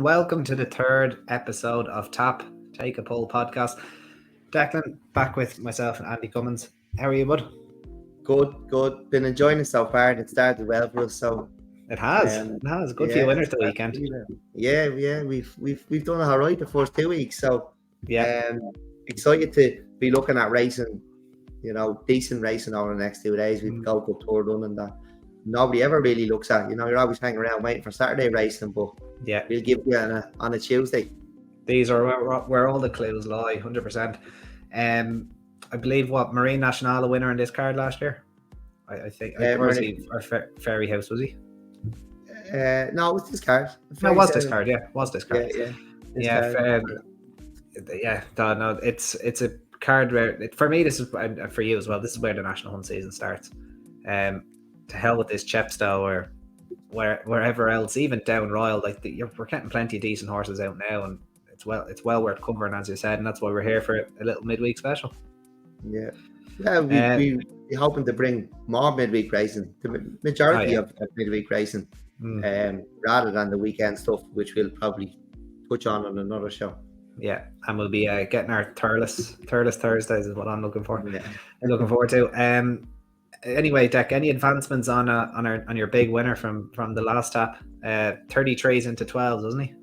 and welcome to the third episode of Tap Take a Pull podcast. Declan, back with myself and Andy Cummins. How are you, bud? Good. Been enjoying it so far. It started well for us, so It has. Good few winners the weekend. Yeah. We've done all right the first 2 weeks, so Yeah. Excited to be looking at racing. Decent racing over the next 2 days. We've got a tour running that nobody ever really looks at. You're always hanging around waiting for Saturday racing, but Yeah, we'll give you on a Tuesday. These are where all the clues lie, 100%. I believe Marine Nationale a winner in this card last year. I think or Ferry House, was he? No, it was this card. No, it was this card. Yeah, it was this card. No, it's a card where for me this is, and for you as well, this is where the national hunt season starts. To hell with this Chepstow or wherever else, even down Royal, we're getting plenty of decent horses out now, and it's well worth covering, as you said, and that's why we're here for a little midweek special. We're hoping to bring more midweek racing, the majority of midweek racing, rather than the weekend stuff, which we'll probably touch on another show. Yeah, and we'll be getting our Thurles Thursdays is what I'm looking for. Yeah. I'm looking forward to. Anyway, Dec, any advancements on your big winner from the last tap? 33s into 12s, wasn't he?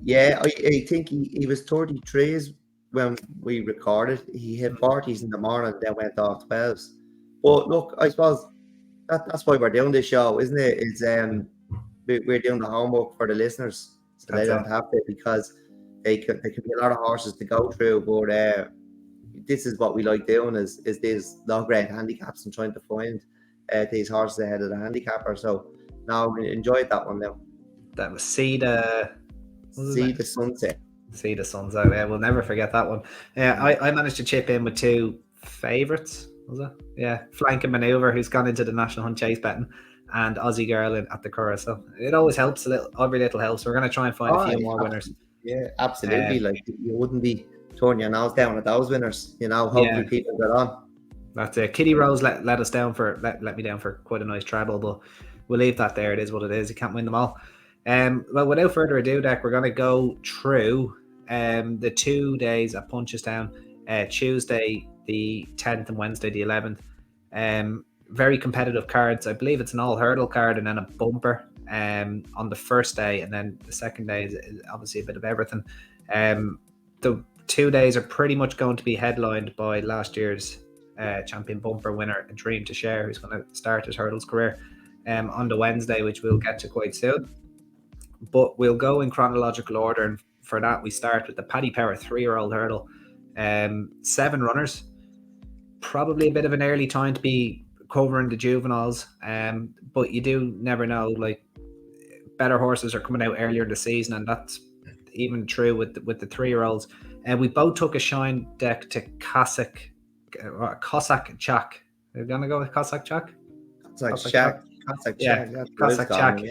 Yeah, I think he was 33s when we recorded. He hit 40s in the morning, then went off 12s. But look, I suppose that's why we're doing this show, isn't it? It's we're doing the homework for the listeners, so they don't have to, because they could be a lot of horses to go through. But this is what we like doing: is these long grade handicaps and trying to find these horses ahead of the handicapper. So now we enjoyed that one. Now that was See the Sunset. See the Sunset. Yeah, we'll never forget that one. Yeah, I managed to chip in with two favourites. Was it? Yeah, Flanking Maneuver, who's gone into the National Hunt Chase betting, and Aussie Girl at the Curragh. So it always helps a little. Every little helps. We're going to try and find a few more winners. Yeah, absolutely. You wouldn't be turning your nose down at those winners. Hopefully people get on. That's it. Kitty Rose let me down for quite a nice treble, but we'll leave that there. It is what it is. You can't win them all. Well, without further ado, Dec, we're going to go through the 2 days at Punchestown, Tuesday the 10th and Wednesday the 11th. Very competitive cards. I believe it's an all hurdle card and then a bumper on the first day, and then the second day is obviously a bit of everything. The 2 days are pretty much going to be headlined by last year's champion bumper winner, A Dream to Share, who's going to start his hurdles career on the Wednesday, which we'll get to quite soon. But we'll go in chronological order, and for that we start with the Paddy Power 3-year-old hurdle. 7 runners, probably a bit of an early time to be covering the juveniles, but you do never know. Like, better horses are coming out earlier in the season, and that's even true with the 3-year-olds. And we both took a shine, Dec, to Cossack Chak. Are you gonna go with Cossack Chak? Cossack Chak. Cossack Chak.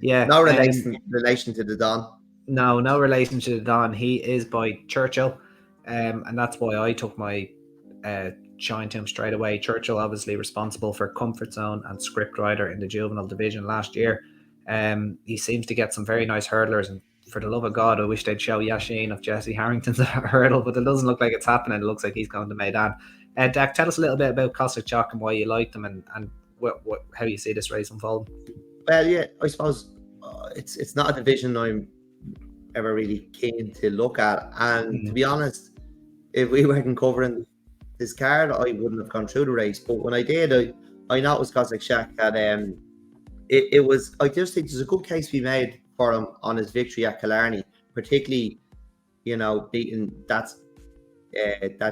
Yeah. No relation to the Don. No relation to the Don. He is by Churchill, and that's why I took my shine to him straight away. Churchill obviously responsible for Comfort Zone and Script Rider in the juvenile division last year. He seems to get some very nice hurdlers, and for the love of God, I wish they'd show Yashin of Jesse Harrington's hurdle, but it doesn't look like it's happening. It looks like he's going to Maidan. Dec, tell us a little bit about Cossack Chak and why you liked him, and how you see this race unfold. Well, yeah, I suppose it's not a division I'm ever really keen to look at, and to be honest, if we weren't covering this card, I wouldn't have gone through the race. But when I did, I know it was Cossack Chak, and it was. I just think there's a good case to be made for him on his victory at Killarney, particularly, beating that's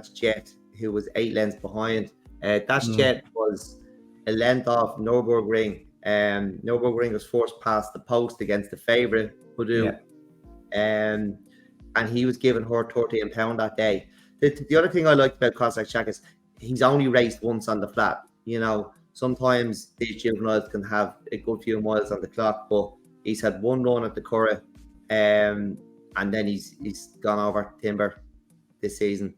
Jet, who was 8 lengths behind. That's Jet was a length off Nürburgring. Nürburgring was forced past the post against the favourite, Hoodoo. And he was giving her £13 that day. The other thing I liked about Cossack Chak is he's only raced once on the flat. Sometimes these juveniles can have a good few miles on the clock, but he's had one run at the Curragh, and then he's gone over timber this season.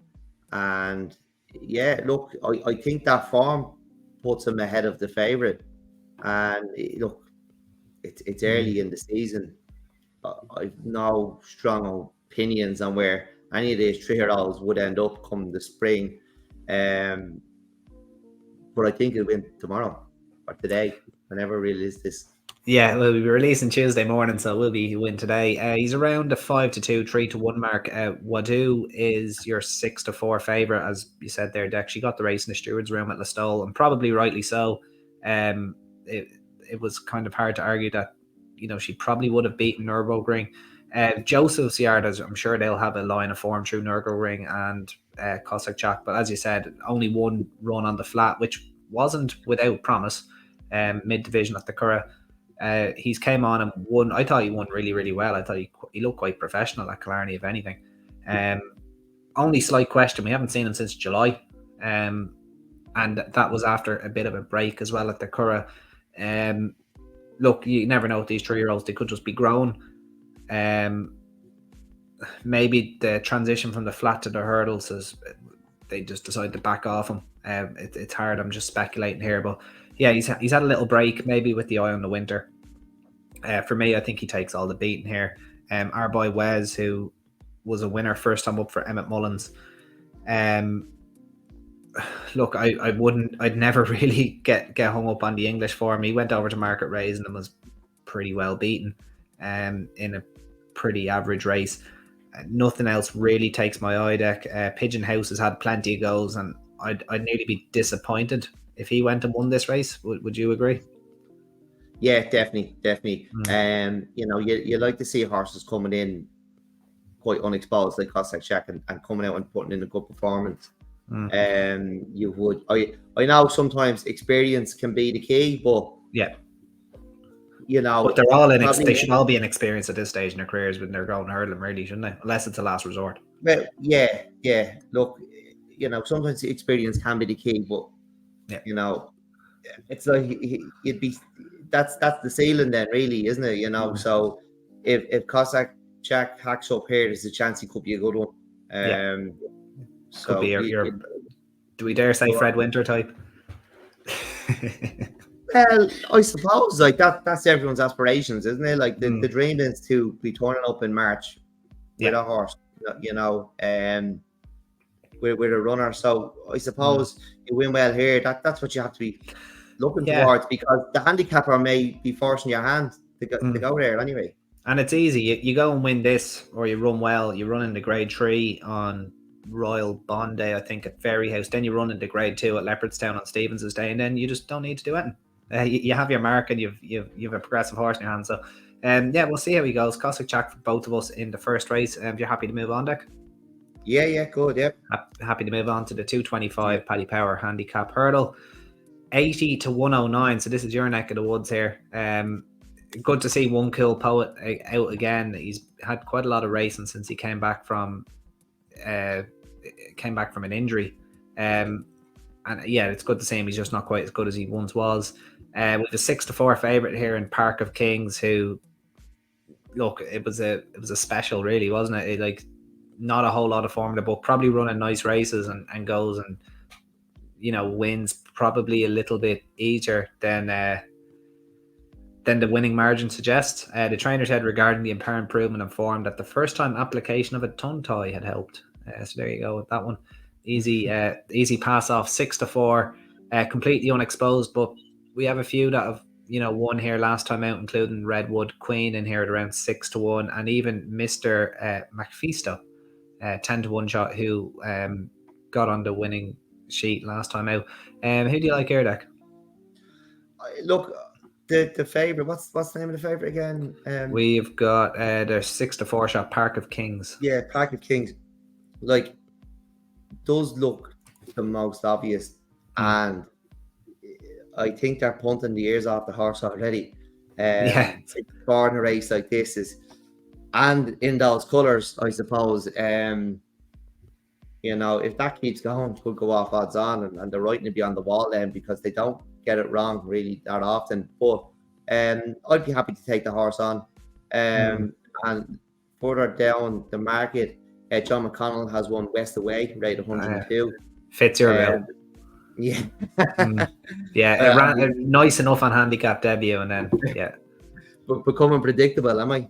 And yeah, look, I think that form puts him ahead of the favourite. And look, it's early in the season. I've no strong opinions on where any of these 3-year-olds would end up come the spring. But I think it'll win tomorrow or today, whenever we release this. Yeah, we'll be releasing Tuesday morning, so we'll be win today. He's around the 5-2, 3-1 mark. Wadu is your 6-4 favourite, as you said there, Deck. She got the race in the Stewards room at Listowel, and probably rightly so. It was kind of hard to argue that, you know, she probably would have beaten Nürburgring. Joseph's Yard, I'm sure they'll have a line of form through Nürburgring and Cossack Jack, but as you said, only one run on the flat, which wasn't without promise. Mid-division at the Curragh. He's came on and won. I thought he won really, really well. I thought he looked quite professional at Killarney, if anything. Only slight question, we haven't seen him since July, and that was after a bit of a break as well at the Curragh. Look, you never know with these 3-year-olds, they could just be grown. Maybe the transition from the flat to the hurdles is they just decided to back off him. It's hard, I'm just speculating here, but yeah, he's had a little break, maybe with the eye on the winter. For me, I think he takes all the beating here. Our boy Wes, who was a winner first time up for Emmett Mullins. Look, I'd never really get hung up on the English form. He went over to Market Raise and was pretty well beaten in a pretty average race. Nothing else really takes my eye, Deck. Pigeon House has had plenty of goals, and I'd nearly be disappointed if he went and won this race. Would you agree? Yeah, definitely. You know, you like to see horses coming in quite unexposed, like Cossack Jack, and coming out and putting in a good performance. You would. I know sometimes experience can be the key, but yeah, you know, but they're all they should all be inexperienced at this stage in their careers when they're going hurling, really, shouldn't they? Unless it's a last resort. Well, yeah. Look, you know, sometimes the experience can be the key, but you know, it's like you'd be that's the ceiling then, really, isn't it? You know, so if Cossack Jack hacks up here, there's a chance he could be a good one. So could be your do we dare say Fred Winter type? Well, I suppose like that's everyone's aspirations, isn't it? Like the dream is to be turning up in March with a horse, you know, with a runner. So I suppose you win well here. That's what you have to be looking towards, because the handicapper may be forcing your hand to go there anyway. And it's easy. You go and win this, or you run well. You run into Grade 3 on Royal Bond Day, I think, at Ferryhouse. Then you run into Grade 2 at Leopardstown on Stevens' Day, and then you just don't need to do anything. You have your mark, and you've a progressive horse in your hand. So, we'll see how he goes. Cossack Jack for both of us in the first race. If you're happy to move on, Deck. Yeah, good. Yep. Happy to move on to the 225 Paddy Power handicap hurdle. 80 to 109. So this is your neck of the woods here. Good to see One Cool Poet out again. He's had quite a lot of racing since he came back from an injury. And yeah, it's good to see him. He's just not quite as good as he once was. With the 6-4 favourite here in Park of Kings, who, look, it was a special, really, wasn't it? Like, not a whole lot of form in the book, probably running nice races and goes and, you know, wins probably a little bit easier than the winning margin suggests. The trainer said regarding the apparent improvement in form that the first time application of a tongue tie had helped. So there you go with that one. Easy pass off. 6-4, completely unexposed, but we have a few that have, you know, won here last time out, including Redwood Queen in here at around 6-1, and even Mr. McFeasto, 10-1 shot, who got on the winning sheet last time out. Who do you like here, Deck? Look, the favourite. What's the name of the favourite again? We've got their 6-4 shot, Park of Kings. Yeah, Park of Kings. Like, does look the most obvious, and I think they're punting the ears off the horse already. For a race like this is, and in those colours, I suppose. You know, if that keeps going, could go off odds on, and the writing will be on the wall then, because they don't get it wrong really that often. But I'd be happy to take the horse on. And further down the market, John McConnell has won West Away, rated 102. Fits your bill. Yeah. It ran nice enough on handicap debut, and then but becoming predictable, am I?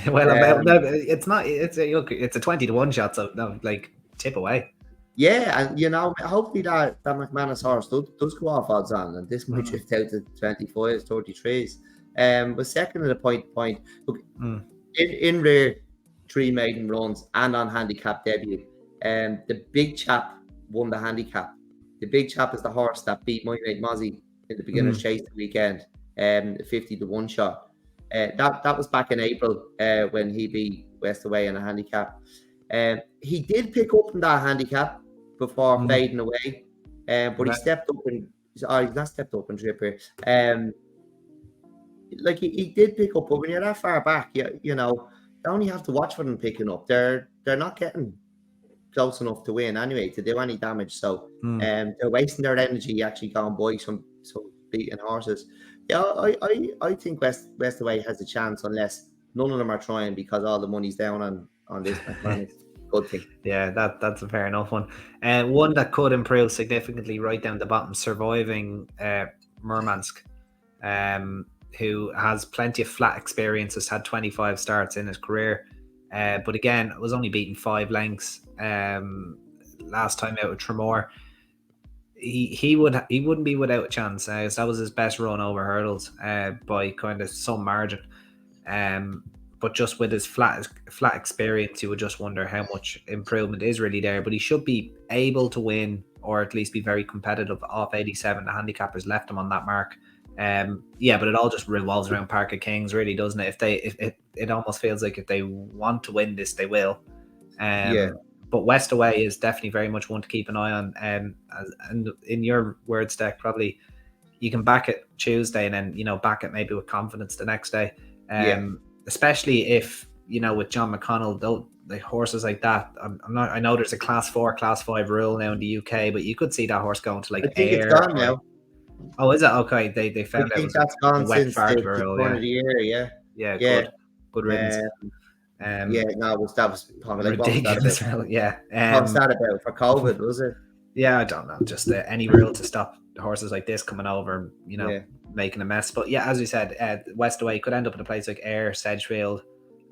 Well, Um, it's not. It's a 20-1 shot, so no, like tip away. yeah, and hopefully that McManus horse does go off odds on, and this might drift out to 25s, 33s. But second in the point. Look, in rare 3 maiden runs and on handicap debut, the big chap won the handicap. The big chap is the horse that beat My Mate Mozzie in the beginner's chase the weekend, 50-1 shot. That was back in April when he beat West Away in a handicap. He did pick up in that handicap before fading away, but he stepped up and he's not stepped up in trip here. Like he did pick up, but when you're that far back, you only have to watch for them picking up. They're not getting close enough to win anyway to do any damage. So they're wasting their energy actually going by some beating horses. Yeah, I think West Away has a chance unless none of them are trying because all the money's down on this McManus. Good thing. Yeah, that's a fair enough one. One that could improve significantly right down the bottom, surviving Murmansk, who has plenty of flat experience, has had 25 starts in his career. But again, was only beaten 5 lengths last time out with Tremor. He wouldn't be without a chance. That was his best run over hurdles by kind of some margin. But just with his flat experience, you would just wonder how much improvement is really there. But he should be able to win, or at least be very competitive off 87. The handicappers left him on that mark. Yeah, but it all just revolves around Park of Kings, really, doesn't it? If it almost feels like if they want to win this, they will. But West Away is definitely very much one to keep an eye on. And in your words, Deck, probably you can back it Tuesday and then back it maybe with confidence the next day. Especially if with John McConnell, though, like horses like that. I know there's a class 4, class 5 rule now in the UK, but you could see that horse going to like I think Ayr. It's gone now. Oh, is it? Okay, they found I out think that's gone wet since fart the rule. turn of the year. Yeah, good riddance. That was probably ridiculous. What Yeah. was that about for COVID? Was it? Yeah, I don't know. Just any rule to stop horses like this coming over, making a mess. But yeah, as we said, West Away could end up in a place like Ayr, Sedgefield,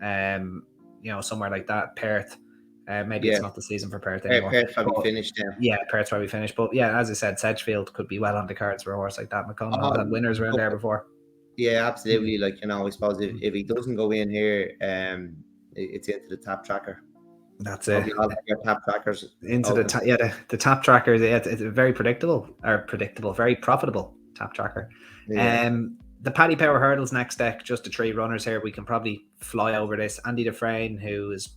somewhere like that, Perth. Maybe it's not the season for Perth anymore. Perth's probably finished now. Yeah, Perth's probably finished. But yeah, as I said, Sedgefield could be well on the cards for a horse like that. McConnell had winners around there before. Yeah, absolutely. Like, I suppose if he doesn't go in here, it's into the Tap Tracker. That's it. Tap trackers into the Tap Tracker. It's a very very profitable Tap Tracker. The Paddy Power hurdles next, Deck. Just the 3 runners here. We can probably fly over this. Andy Dufresne, who is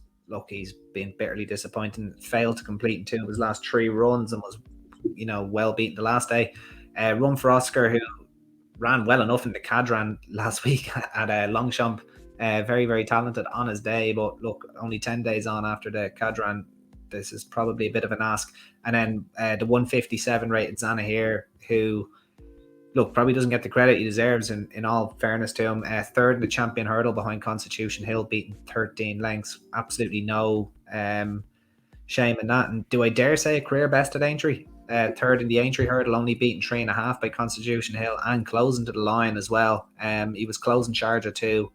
he's been bitterly disappointing. Failed to complete in 2 of his last 3 runs and was well beaten the last day. Run for Oscar, who ran well enough in the Cadran last week at Longchamp. Very, very talented on his day, but look, only 10 days on after the Cadran, this is probably a bit of an ask. And then the 157 rated Zanahir, who, look, probably doesn't get the credit he deserves in all fairness to him. 3rd in the champion hurdle behind Constitution Hill, beaten 13 lengths. Absolutely no shame in that. And do I dare say a career best at Aintree? 3rd in the Aintree hurdle, only beaten 3.5 by Constitution Hill and closing to the line as well. He was closing Sharjah too.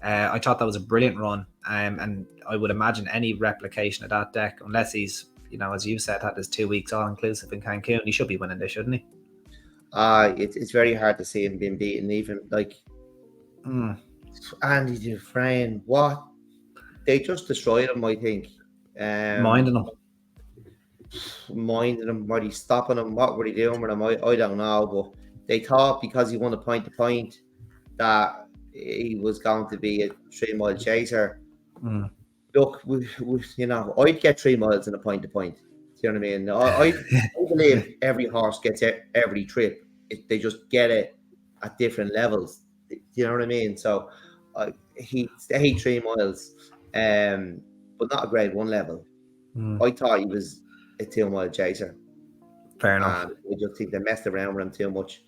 I thought that was a brilliant run, and I would imagine any replication of that Deck, unless he's, as you said, had his 2 weeks all inclusive in Cancun, he should be winning this, shouldn't he? It's very hard to see him being beaten, even like Andy Dufresne. What they just destroyed him, I think. Minding him, were he stopping him? What were he doing with him? I don't know, but they thought because he won a point to point that he was going to be a 3-mile chaser. Look, I'd get 3 miles in a point to point. Do you know what I mean? I believe every horse gets every trip. They just get it at different levels. Do you know what I mean? So he stayed 3 miles, but not a grade 1 level. I thought he was a 2-mile chaser. Fair enough. I just think they messed around with him too much,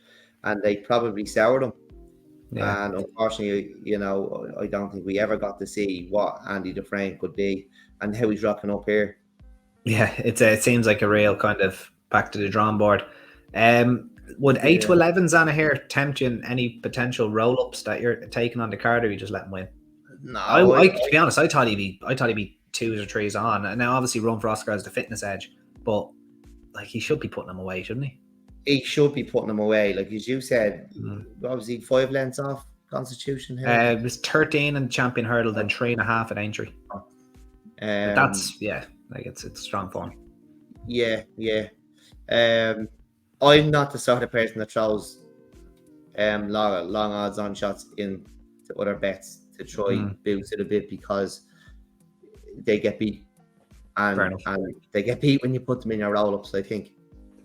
and they probably soured him. Yeah. And unfortunately, I don't think we ever got to see what Andy Dufresne could be and how he's rocking up here. Yeah, it seems like a real kind of back to the drawing board. Would 8 to 11 Zanahir tempt you in any potential roll-ups that you're taking on the card, or you just let him win? No, To be honest, I thought he'd be 2s or 3s on, and now obviously Run for Oscar has the fitness edge, but like he should be putting them away, shouldn't he? he should be putting them away. Like as you said, Mm. obviously 5 lengths off Constitution here. It was 13 in champion hurdle, then 3.5 at Aintree. That's like it's strong form. Yeah. I'm not the sort of person that throws long odds on shots in to other bets to try boost it a bit because they get beat, and they get beat when you put them in your roll ups. I think,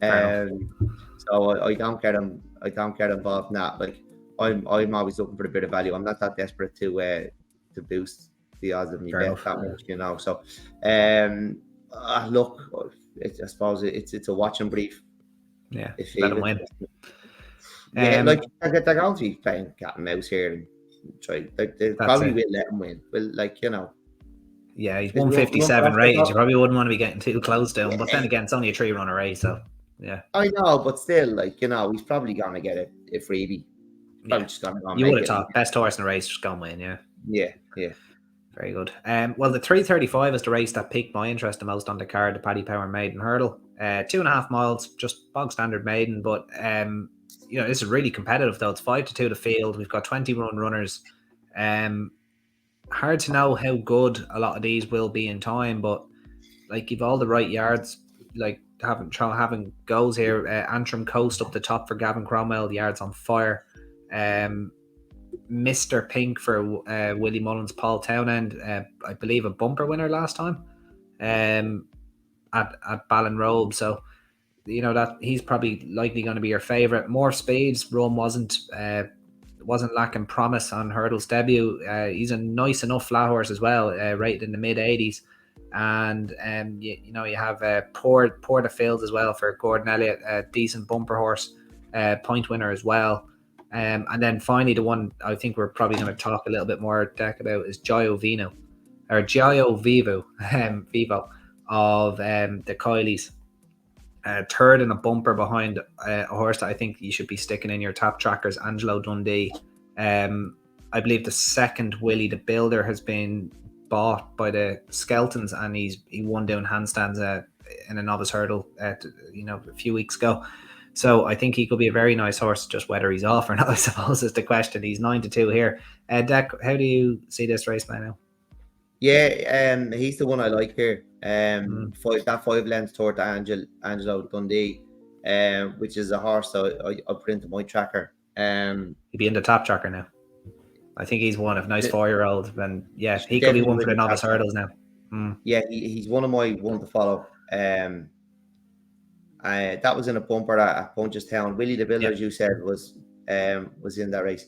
so I don't get them. I don't get involved in that. Like I'm always looking for a bit of value. I'm not that desperate to boost the odds of me bet that much, you know. So, look, I suppose it's a watching brief. Yeah, let them win. Like they're going to be playing cat and mouse here and try. Like they probably will let him win. Well, like you know. Yeah, he's 157 rated. You probably wouldn't want to be getting too close to him. But then again, it's only a 3-runner race, so yeah. I know, but still, like, you know, he's probably going to get a freebie. Probably just going to you would have thought best horse in the race, just going to win, yeah. Very good. Well, the 335 is the race that piqued my interest the most on the card, the Paddy Power Maiden Hurdle. 2.5 miles, just bog standard maiden, but this is really competitive though. It's 5-2 the field. We've got 21 runners. Hard to know how good a lot of these will be in time, but like you've all the right yards, like having goals here. Antrim Coast up the top for Gavin Cromwell, the yards on fire. Mr. Pink for Willie Mullins, Paul Townend, I believe a bumper winner last time at Ballinrobe. So that he's probably likely going to be your favourite. More Speeds, Rome wasn't lacking promise on Hurdle's debut. He's a nice enough flat horse as well, rated in the mid 80s. And you have Port of Fields as well for Gordon Elliott, a decent bumper horse, point winner as well. And then finally the one I think we're probably going to talk a little bit more about is Gio Vivo of the Kileys. Third in a bumper behind a horse that I think you should be sticking in your top trackers, Angelo Dundee. I believe the second Willie the Builder has been bought by the Skeltons, and he won doing handstands in a novice hurdle a few weeks ago. So I think he could be a very nice horse, just whether he's off or not, I suppose, is the question. He's 9-2 here. Deck, how do you see this race by now? Yeah, he's the one I like here. 5 lengths toward Angelo Dundee, which is a horse that I put into my tracker. He'd be in the top tracker now. I think he's one of nice 4-year-old, and he could be one for the novice hurdles now. Yeah, he's one of my one to follow. That was in a bumper at Punchestown. Willie the Builder, as you said, was in that race.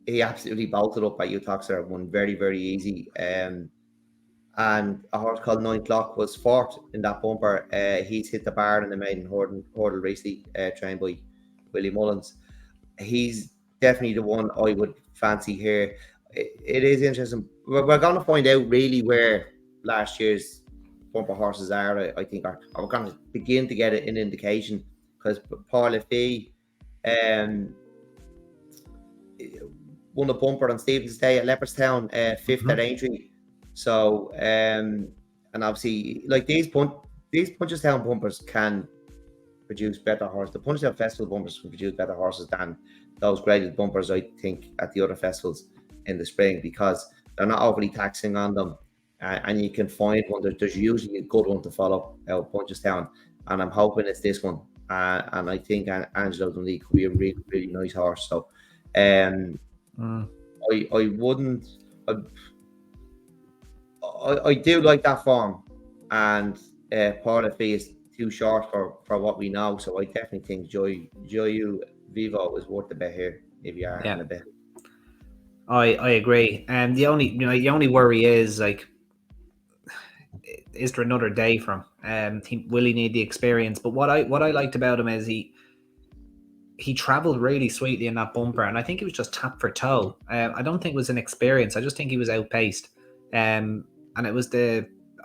He absolutely bolted up at Utoxer, won very, very easy. And a horse called 9 O'Clock was fourth in that bumper. He's hit the bar in the maiden hurdle recently, trained by Willie Mullins. He's definitely the one I would fancy here. It is interesting. We're going to find out really where last year's bumper horses are. I think we're going to begin to get an indication, because Paul Lefebvre won a bumper on Stephen's Day at Leopardstown, 5th at Aintree. So and obviously, like these Punchestown bumpers can produce better horses. The Punchestown Festival bumpers can produce better horses than those graded bumpers, I think, at the other festivals in the spring, because they're not overly taxing on them, and you can find one. There's usually a good one to follow out Punchestown, and I'm hoping it's this one. And I think Angelo Dundee could be a really, really nice horse. So I wouldn't. I do like that form, and Paul Lefebvre is too short for what we know. So I definitely think Gio Vivo is worth the bet here if you are in a bet. I agree. And the only worry is, like, is there another day from him? Will he need the experience? But what I liked about him is he travelled really sweetly in that bumper, and I think it was just tap for toe. I don't think it was an experience. I just think he was outpaced. And it was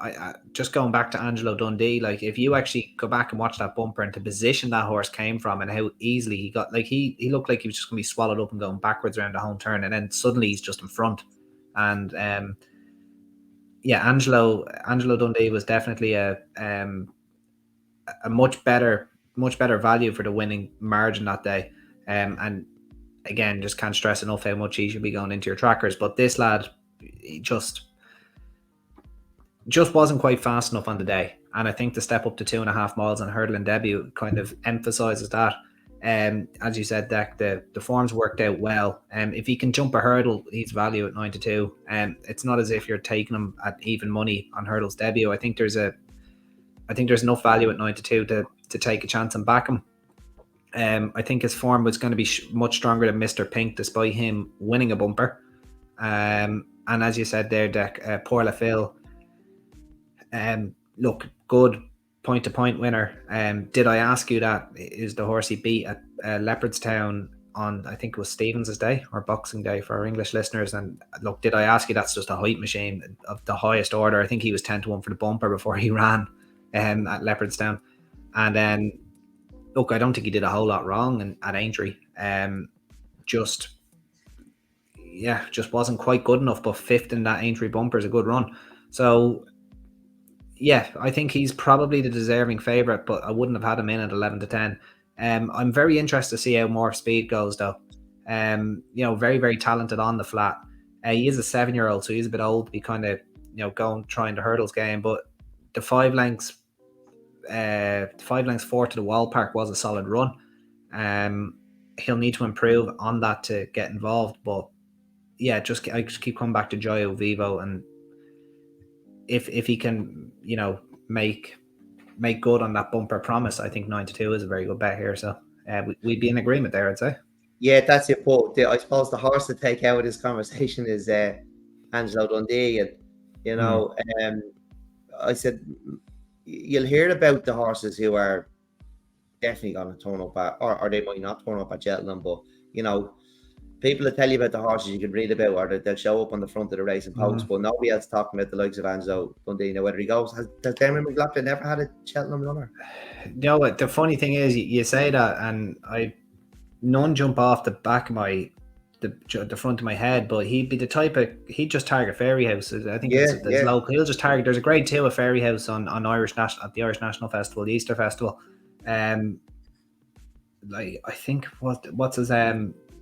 I just going back to Angelo Dundee, like if you actually go back and watch that bumper and the position that horse came from and how easily he got, like he looked like he was just going to be swallowed up and going backwards around the home turn, and then suddenly he's just in front. And Angelo Dundee was definitely a much better value for the winning margin that day. And again, just can't stress enough how much he should be going into your trackers. But this lad, he just wasn't quite fast enough on the day. And I think the step up to 2.5 miles on hurdling debut kind of emphasizes that. As you said, Deck, the forms worked out well. If he can jump a hurdle, he's value at 9-2. It's not as if you're taking him at even money on hurdles debut. I think there's enough value at 9-2 to take a chance and back him. I think his form was going to be much stronger than Mr. Pink, despite him winning a bumper. And as you said there, Deck, Pour La Phil, look, good point-to-point winner. Did I ask you that is the horse he beat at Leopardstown on, I think it was Stevens' Day or Boxing Day for our English listeners? And look, did I ask you, that's just a height machine of the highest order. I think he was 10-1 for the bumper before he ran at Leopardstown. And then, look, I don't think he did a whole lot wrong at Aintree. Just wasn't quite good enough, but fifth in that Aintree bumper is a good run. So, yeah, I think he's probably the deserving favourite, but I wouldn't have had him in at 11-10. I'm very interested to see how more speed goes, though. Very, very talented on the flat. He is a 7-year-old, so he's a bit old to be kind of, trying the hurdles game. But the 5 lengths 4 to the Wall Park was a solid run. He'll need to improve on that to get involved. But yeah, I just keep coming back to Gioio Vivo, and if he can, make good on that bumper promise, I think 9-2 is a very good bet here. So we'd be in agreement there, I'd say. Yeah, that's it. But I suppose the horse to take out of this conversation is Angelo Dundee, and I said you'll hear about the horses who are definitely going to turn up or they might not turn up at Cheltenham, but people that tell you about the horses you can read about, or they'll show up on the front of the racing post, but nobody else talking about the likes of Angelo Dundee. Whether he goes, has Damon McLaughlin never had a Cheltenham runner? What the funny thing is, you say that, and none jump off the back of the front of my head, but he'd be the type of, he'd just target Fairyhouse. I think there's local. He'll just target. There's a grade 2 of Fairyhouse on at the Irish National Festival, the Easter Festival. I think what's his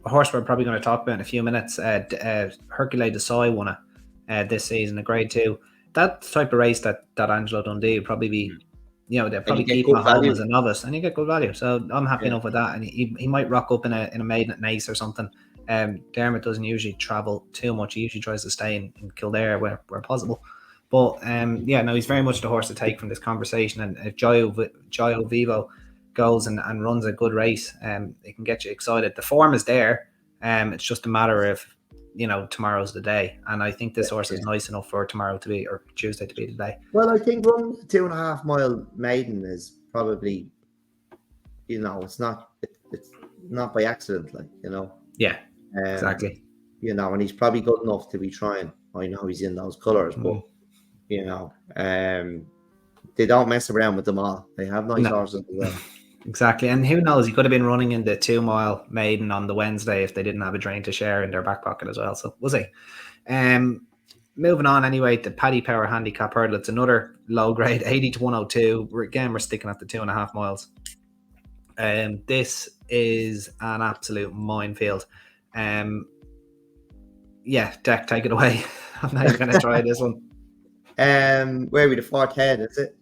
a horse we're probably going to talk about in a few minutes. Hercule de Soy won it this season, a grade 2. That type of race that Angelo Dundee would probably be, they'll probably keep him at home as a novice, and you get good value. So I'm happy enough with that. And he might rock up in a maiden at Naas or something. Dermot doesn't usually travel too much. He usually tries to stay in Kildare where possible. But he's very much the horse to take from this conversation. And if Gioio Vivo goes and runs a good race, it can get you excited. The form is there. It's just a matter of, tomorrow's the day. And I think this horse is nice enough for tomorrow to be, or Tuesday to be the day. Well, I think run 2.5 mile maiden is probably, it's not by accident, Yeah, exactly. And he's probably good enough to be trying. I know he's in those colours, but they don't mess around with them all. They have nice horses as well. Exactly. And who knows, he could have been running in the 2 mile maiden on the Wednesday if they didn't have a drain to share in their back pocket as well. So we'll see. Moving on anyway, the Paddy Power Handicap Hurdle. It's another low grade, 80-102. We're sticking at the 2.5 miles. This is an absolute minefield. Deck, take it away. I'm not even going to try this one. Where are we, the 410, is it?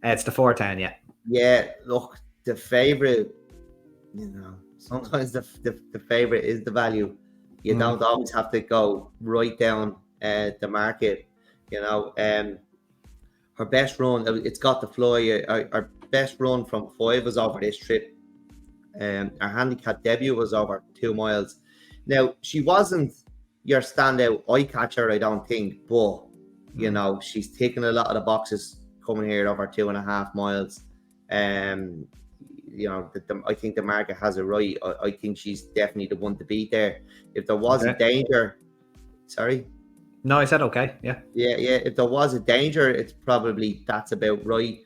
It's the 410, yeah. Yeah, look, the favourite, sometimes the favourite is the value. You don't always have to go right down the market. Her best run, it's got to fly. Our best run from 5 was over this trip. Our handicap debut was over 2 miles. Now, she wasn't your standout eye catcher, I don't think, but she's taken a lot of the boxes coming here over 2.5 miles. I think the market has it right. I think she's definitely the one to beat there. If there wasn't danger, sorry. No, I said okay. Yeah. Yeah. If there was a danger, it's probably that's about right.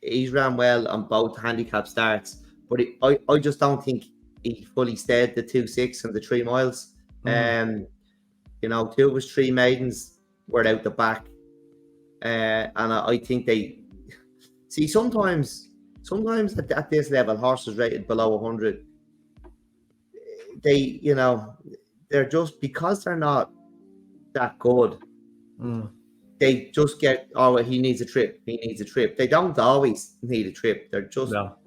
He's ran well on both handicap starts, but I just don't think he fully stayed the 2.6 and the 3 miles. Mm. Two of his 3 maidens were out the back, and I think they see sometimes at this level, horses rated below 100, they're just because they're not that good. Mm. They just get, oh, well, he needs a trip. They don't always need a trip. They're just, No.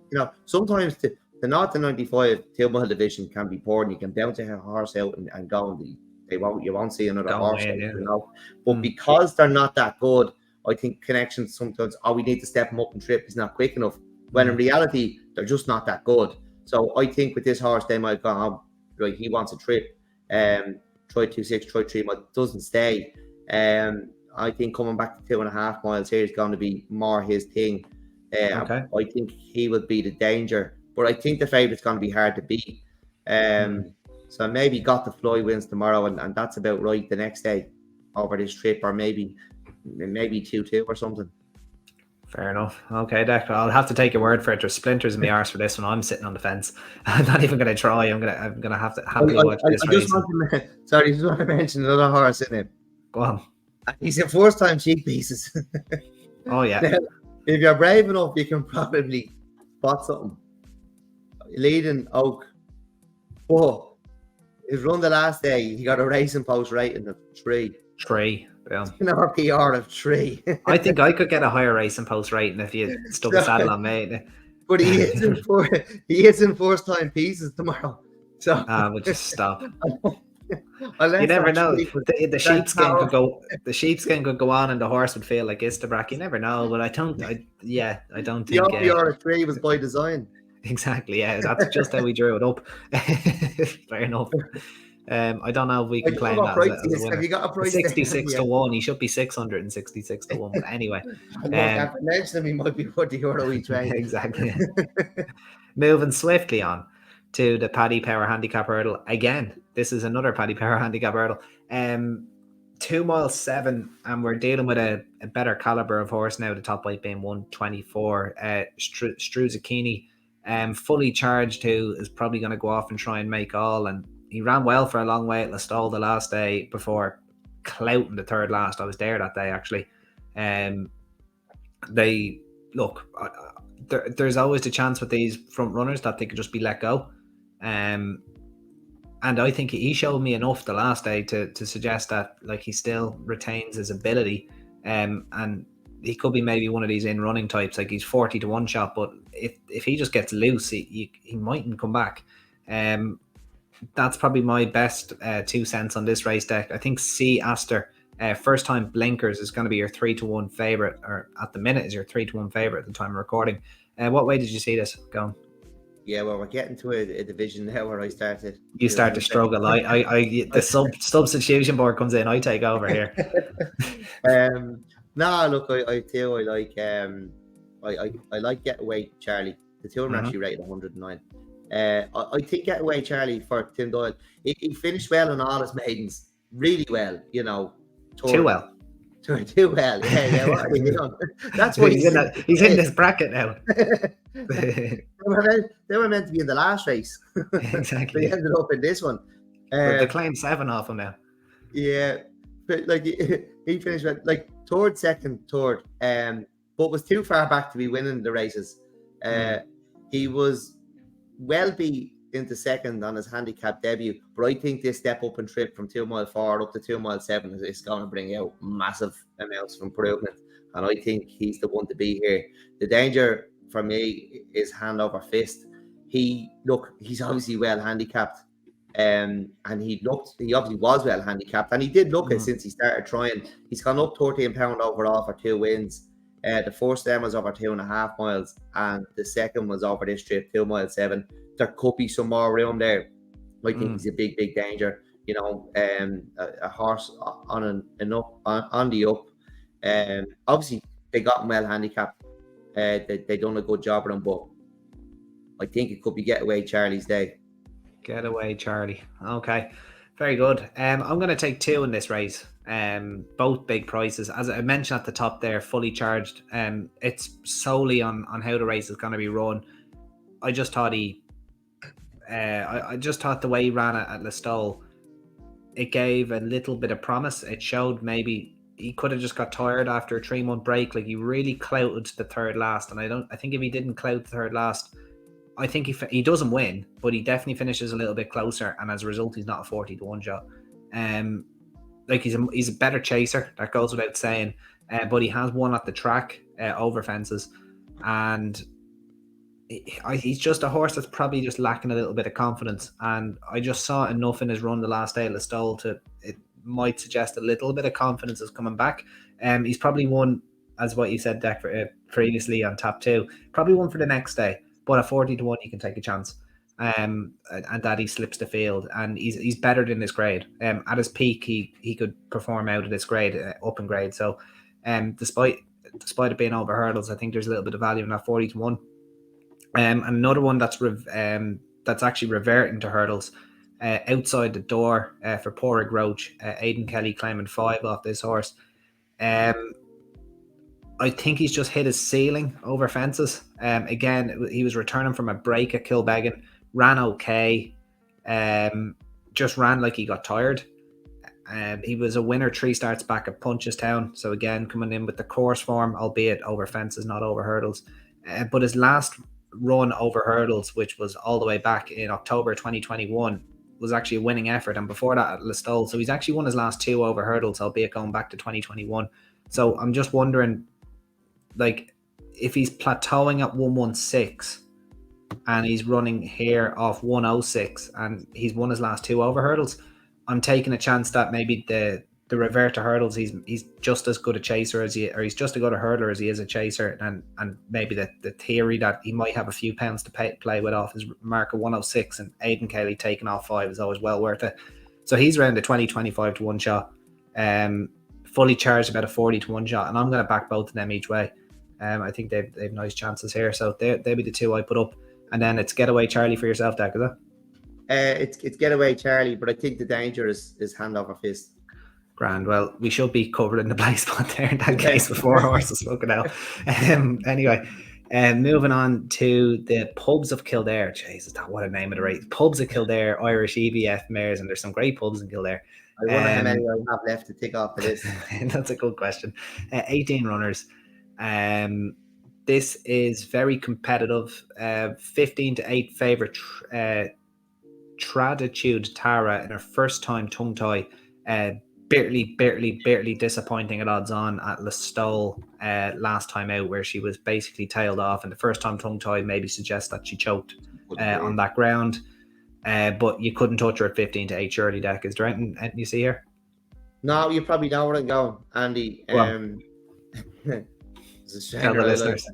sometimes the 0 to 95 2-mile division can be poor, and you can bounce a horse out and go, and you won't see another Go horse in, out, yeah. But because they're not that good, I think connections sometimes, we need to step him up and trip. He's not quick enough. When in reality, they're just not that good. So I think with this horse, they might go, oh, right, he wants a trip. Try 2.6, try 3 miles, doesn't stay. I think coming back to 2.5 miles here is going to be more his thing. Okay. I think he will be the danger, but I think the favourite's going to be hard to beat. So maybe Got the Fly wins tomorrow, and that's about right the next day over this trip, or maybe 2-2 or something. Fair enough. Okay, Deck. I'll have to take your word for it. There's splinters in my arse for this one. I'm sitting on the fence. I'm not even going to try. I'm gonna have to happily watch this race. Just want to mention another horse in it. Go on. He's a first-time cheek pieces. Oh yeah. Now, if you're brave enough, you can probably spot something. Leading Oak. Oh, his run the last day, he got a racing post rating of 3. 3. Yeah. An RPR of 3. I think I could get a higher racing post rating if you stuck a saddle on me. But he is in first-time pieces tomorrow. So we'll just stop. You never know. The sheepskin could go. The sheepskin could go on, and the horse would feel like Istabrak. You never know, but I don't think. The RPR of 3 was by design. Exactly. Yeah, that's just how we drew it up. Fair enough. I don't know if we can claim that as a winner. Have you got a price? 66 to 1. He should be 666 to 1. But anyway, after mentioning him, he might be €40 each way. Exactly. Moving swiftly on to the Paddy Power Handicap Hurdle. Again, this is another Paddy Power Handicap Hurdle. 2 miles 7, and we're dealing with a better caliber of horse now. The top weight being 124. Struzakini, fully charged, who is probably going to go off and try and make all. And he ran well for a long way at Listowel the last day before clouting the third last. I was there that day actually. There's always the chance with these front runners that they could just be let go. And I think he showed me enough the last day to suggest that he still retains his ability, and he could be maybe one of these in running types. He's 40 to 1 shot, but if he just gets loose, he mightn't come back. That's probably my best 2 cents on this race, Deck. I think C. Aster, first time blinkers, is going to be your 3 to 1 favorite, or at the minute is your 3 to 1 favorite at the time of recording. What way did you see this going? Yeah, well, we're getting to a division now where I started. You start to struggle. The substitution board comes in. I take over here. Look, I too, I like Getaway Charlie. The two of them actually rated 109. I think Getaway Charlie for Tim Doyle. He finished well on all his maidens, really well. Too well. Too well. Yeah. What are you doing? That's what he's in this bracket now. They were meant to be in the last race. Exactly. They ended up in this one. They claimed 7 off him now. Yeah, but he finished third, but was too far back to be winning the races. He was well beat into second on his handicap debut, but I think this step up and trip from 2 mile 4 up to 2 mile 7 is going to bring out massive amounts of improvement, and I think he's the one to be here. The danger for me is Hand Over Fist. He's obviously well handicapped, and he obviously was well handicapped, and he did look it since he started trying. He's gone up £13 overall for 2 wins. The first then was over 2.5 miles, and the second was over this trip, 2 mile 7. There could be some more room there. I think he's a big danger. A horse on the up. Obviously they got him well handicapped. They done a good job with him, but I think it could be Getaway Charlie's day. Getaway Charlie. Okay. Very good. I'm going to take 2 in this race. Both big prices. As I mentioned at the top there, fully charged. It's solely on how the race is going to be run. I just thought I just thought the way he ran it at Listowel, it gave a little bit of promise. It showed maybe he could have just got tired after a 3-month break. Like, he really clouted the third last, and I think if he didn't clout the third last, I think he doesn't win, but he definitely finishes a little bit closer, and as a result, he's not a 40-1 shot. Like, he's a better chaser, that goes without saying. But he has won at the track over fences, and he's just a horse that's probably just lacking a little bit of confidence. And I just saw enough in his run the last day at Listowel to it might suggest a little bit of confidence is coming back. He's probably won, as what you said, Deck, previously on Tap 2, probably won for the next day. But at 40-1, you can take a chance, and that he slips the field, and he's better than this grade. At his peak, he could perform out of this grade, up in grade. So, despite it being over hurdles, I think there's a little bit of value in that 40-1. And another one that's actually reverting to hurdles, outside the door for Porrig Roach. Aidan Kelly claiming 5 off this horse. I think he's just hit his ceiling over fences. Again, he was returning from a break at Kilbeggan, ran okay, just ran like he got tired. He was a winner 3 starts back at Punchestown, so again, coming in with the course form, albeit over fences, not over hurdles. But his last run over hurdles, which was all the way back in October 2021, was actually a winning effort, and before that at Listowel. So he's actually won his last 2 over hurdles, albeit going back to 2021. So I'm just wondering, like, if he's plateauing at 116 and he's running here off 106 and he's won his last 2 over hurdles, I'm taking a chance that maybe the revert to hurdles, he's just as good a chaser as he's just as good a hurdler as he is a chaser, and maybe the theory that he might have a few pounds to play with off his mark of 106, and Aidan Kelly taking off 5 is always well worth it. So he's around the 20-25 to 1 shot, fully charged about a 40-1 shot, and I'm going to back both of them each way. I think they've nice chances here, so they'll be the 2 I put up, and then it's Getaway Charlie for yourself, Dak, is it? It's Getaway Charlie, but I think the danger is hand over fist. Grand. Well, we should be covered in the play spot there in that case before horses spoken out. Anyway, moving on to the Pubs of Kildare. Jesus, what a name of the race. Pubs of Kildare, Irish EBF mares, and there's some great pubs in Kildare. I wonder how many I have left to tick off for this. That's a good question. 18 runners. This is very competitive. 15-8 favourite Traditude Tara in her first time tongue tie. Barely disappointing at odds on at Listowel last time out, where she was basically tailed off, and the first time tongue tie maybe suggests that she choked on that ground. But you couldn't touch her at 15-8 surely, Deck. Is there anything you see here? No, you probably know where I'm going, Andy. Tell the listeners.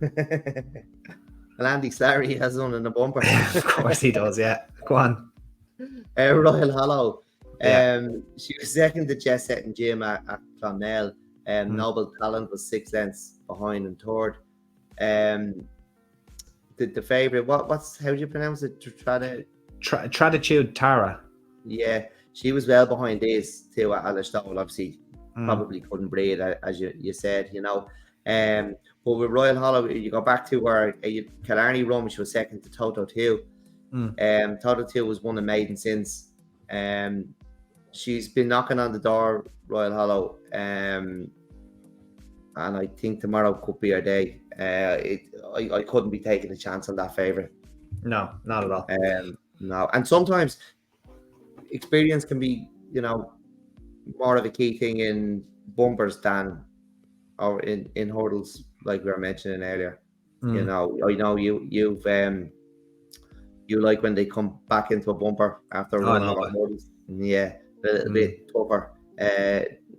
Well, Andy Slarry has one in the bumper. Of course he does, yeah. Go on. Royal Hollow. Yeah. She was second to Jet Set and Jim at Clonmel. Noble Talent was 6 lengths behind in third. The favourite, how do you pronounce it? Traditude Tara. Yeah, she was well behind these 2 at Listowel. Obviously, probably couldn't breathe, as you said, you know. But with Royal Hollow, you go back to where Killarney run, she was second to Toto 2. Toto 2 was won in maiden since. She's been knocking on the door, Royal Hollow, and I think tomorrow could be her day. I couldn't be taking a chance on that favourite. No, not at all. No, and sometimes experience can be, you know, more of a key thing in bumpers than or in hurdles, like we were mentioning earlier. You know, I know you like when they come back into a bumper after running over hurdles. Yeah, a little bit tougher.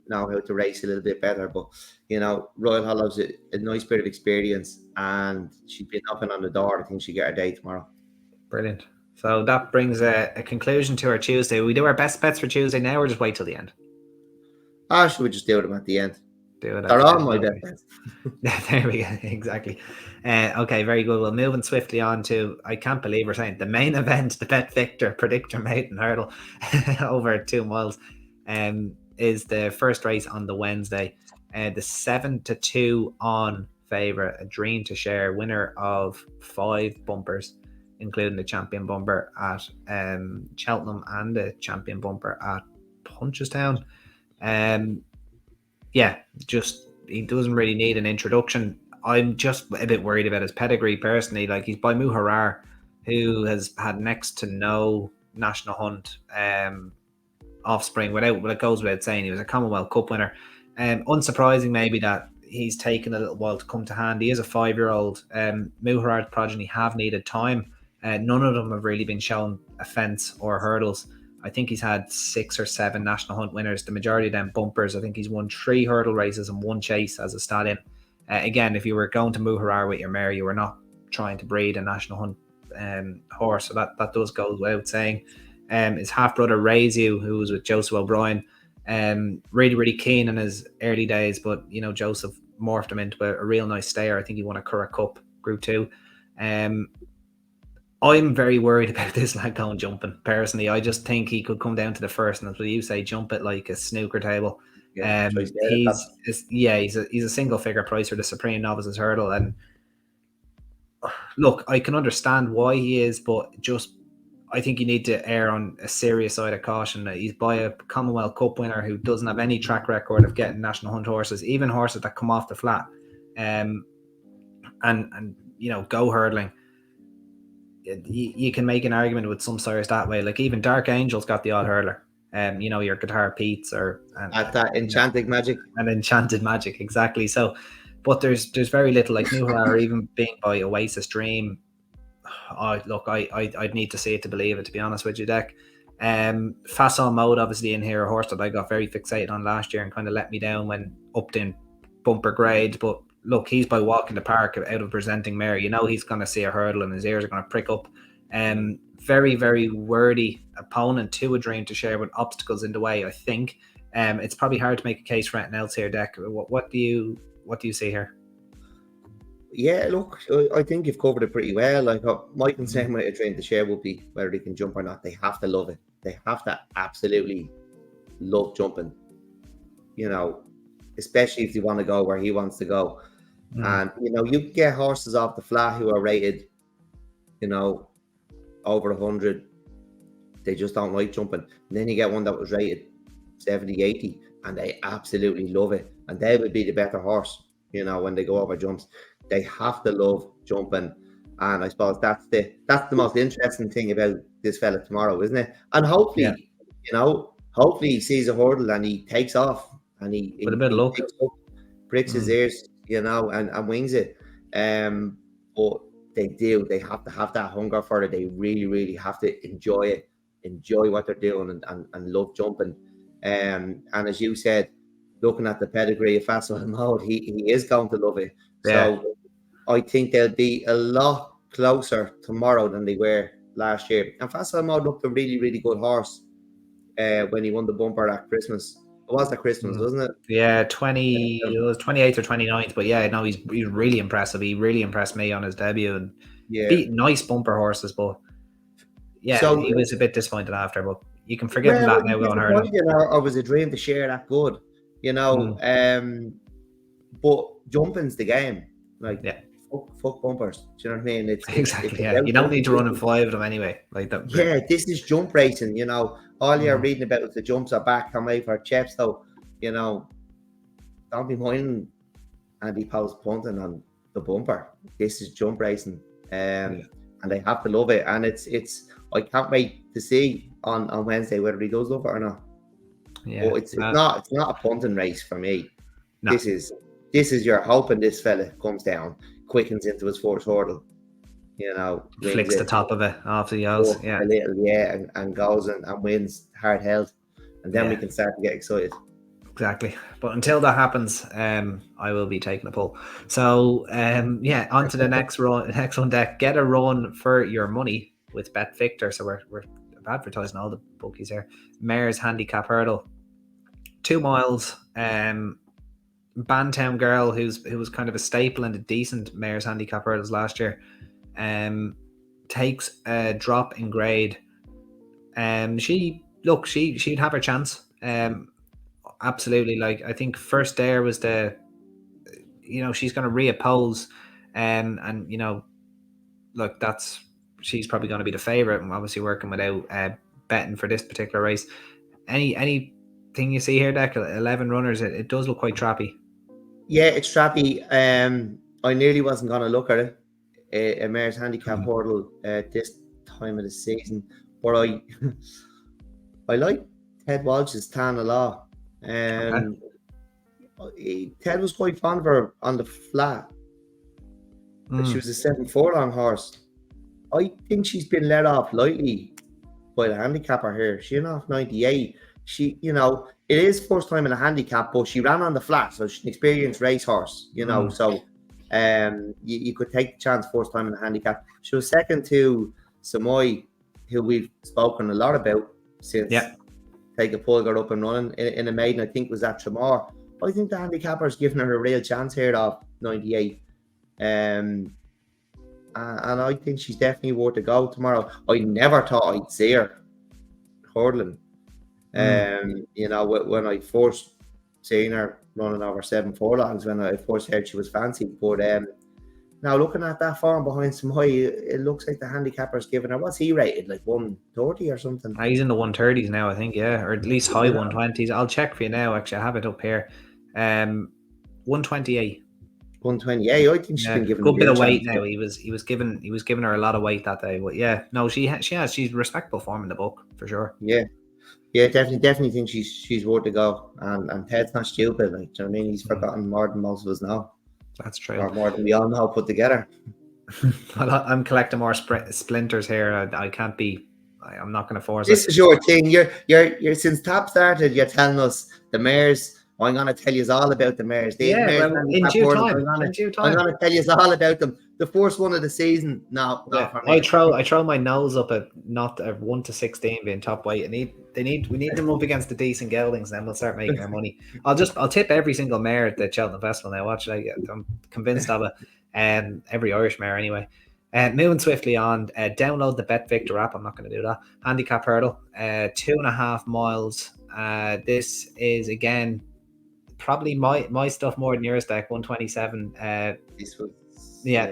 Know how to race a little bit better, but you know, Royal Hollow's a nice bit of experience, and she's been knocking on the door. I think she'll get her day tomorrow. Brilliant. So that brings a conclusion to our Tuesday. We do our best bets for Tuesday now, or just wait till the end? Should we just do them at the end? Do it. They're all my bet bets. There we go. Exactly. Okay, very good. Well, moving swiftly on to, I can't believe we're saying the main event, the Bet Victor Predictor Maiden Hurdle over 2 miles, is the first race on the Wednesday. The 7-2 on favourite, a dream to share, winner of 5 bumpers, including the champion bumper at Cheltenham and the champion bumper at Punchestown. Yeah, just he doesn't really need an introduction. I'm just a bit worried about his pedigree personally. Like, he's by Muharar, who has had next to no national hunt offspring. Well, it goes without saying, he was a Commonwealth Cup winner. Unsurprising maybe that he's taken a little while to come to hand. He is a 5-year-old. Muharar's progeny have needed time. None of them have really been shown a fence or hurdles. I think he's had 6 or 7 national hunt winners. The majority of them bumpers. I think he's won 3 hurdle races and 1 chase as a stallion. Again, if you were going to Muharar with your mare, you were not trying to breed a national hunt horse. So that does go without saying. His half brother Razu, who was with Joseph O'Brien, really, really keen in his early days, but Joseph morphed him into a real nice stayer. I think he won a Curragh Cup Group 2. I'm very worried about this lad going jumping. Personally, I just think he could come down to the first, and as you say, jump it like a snooker table. Yeah, he's a single figure price for the Supreme Novices Hurdle, and look, I can understand why he is, but just I think you need to err on a serious side of caution. He's by a Commonwealth Cup winner who doesn't have any track record of getting national hunt horses, even horses that come off the flat, and go hurdling. You can make an argument with some sires that way. Like, even Dark Angel's got the odd hurdler. Your Guitar Pete's at that Enchanted Magic. And Enchanted Magic, exactly. So, but there's very little, like Muharar, even being by Oasis Dream. I'd need to see it to believe it, to be honest with you, Deck. Facile Mode, obviously, in here, a horse that I got very fixated on last year and kind of let me down when upped in bumper grade. But look, he's by walking the park out of presenting mare. He's going to see a hurdle and his ears are going to prick up. Very, very worthy opponent to a dream to share with obstacles in the way, I think. It's probably hard to make a case for anything else here, Deck. What do you see here? Yeah, look, I think you've covered it pretty well. Like, my concern with a dream to share would be whether they can jump or not. They have to love it. They have to absolutely love jumping. Especially if they want to go where he wants to go. And you get horses off the flat who are rated, over 100. They just don't like jumping. And then you get one that was rated 70, 80, and they absolutely love it. And they would be the better horse, when they go over jumps. They have to love jumping. And I suppose that's the most interesting thing about this fella tomorrow, isn't it? And hopefully, hopefully he sees a hurdle and he takes off and he with a bit of luck, pricks his ears, and wings it. But they have to have that hunger for it. They really, really have to enjoy what they're doing and love jumping. And as you said, looking at the pedigree of Facile Mode, he is going to love it. Yeah. So I think they'll be a lot closer tomorrow than they were last year. And Facile Mode looked a really, really good horse when he won the bumper at Christmas. It was at Christmas, wasn't it? Yeah, it was 28th or 29th. But yeah, no, he's really impressive. He really impressed me on his debut and beat nice bumper horses. But yeah, so he was a bit disappointed after. But you can forgive him that now going hurdling. Or was a dream to share that good, But jumping's the game. Like, fuck bumpers. Do you know what I mean? Exactly. You don't need to run in 5 of them anyway. Like that. Yeah, this is jump racing. All you're reading about is the jumps are back on way for chaps. So, don't be minding Andy Powell's punting on the bumper. This is jump racing, and they have to love it. And it's. I can't wait to see on Wednesday whether he does love it or not. Yeah, but it's not a punting race for me. No. This is you're hoping this fella comes down, quickens into his fourth hurdle, flicks the top of it off the yells, a little, and goes and wins hard held, and then we can start to get excited. Exactly. But until that happens, I will be taking a pull. So on to the next one, Deck. Get a run for your money with Bet Victor. So we're advertising all the bookies here. Mare's handicap hurdle, 2 miles. Bantown Girl, who was kind of a staple in the decent Mayor's Handicap hurdles last year, takes a drop in grade. She'd have her chance. Absolutely. Like, I think first there was she's going to reoppose, and look, she's probably going to be the favorite. I'm obviously working without betting for this particular race. Anything you see here, Deck? 11 runners. It does look quite trappy. Yeah, it's trappy. I nearly wasn't going to look at it. A Mayor's Handicap hurdle this time of the season, but I like Ted Walsh's Tana Law. Ted was quite fond of her on the flat. She was a 7 furlong horse. I think she's been let off lightly by the handicapper here. She's off 98. She, it is first time in a handicap, but she ran on the flat, so she's an experienced racehorse, so you could take the chance first time in a handicap. She was second to Samoy, who we've spoken a lot about since Take a Pulgar up and running in a maiden. I think it was at Tremor. I think the handicapper's given her a real chance here off 98. And I think she's definitely worth a go tomorrow. I never thought I'd see her hurdling. When I first seen her running over 7 furlongs, when I first heard she was fancy. But now looking at that form behind Samoy, it looks like the handicapper's giving her, what's he rated, like 130 or something? He's in the 130s now, I think, or at least high 120s. I'll check for you now. Actually, I have it up here. 128. 128. I think she's been given a good bit of weight now. He was giving her a lot of weight that day. But yeah, no, she has. She's respectable form in the book for sure. Yeah, definitely think she's worth to go. And Ted's not stupid. Like, do you know what I mean? He's forgotten more than most of us know. That's true. Or more than we all know put together. I'm collecting more splinters here. I can't be. I'm not going to force this. This is your thing. You're since Top started. You're telling us the mares. I'm going to tell you all about the mares. In due time. I'm going to tell you all about them. The first one of the season. No, not for me. I throw my nose up at not a 1 to 16 being top weight. We need them up against the decent geldings, then we'll start making our money. I'll tip every single mare at the Cheltenham Festival now. Watch it. I'm convinced of it. Every Irish mare anyway. Moving swiftly on, download the Bet Victor app. I'm not going to do that. Handicap hurdle, 2.5 miles. This is again probably my stuff more than yours, Deck. 127.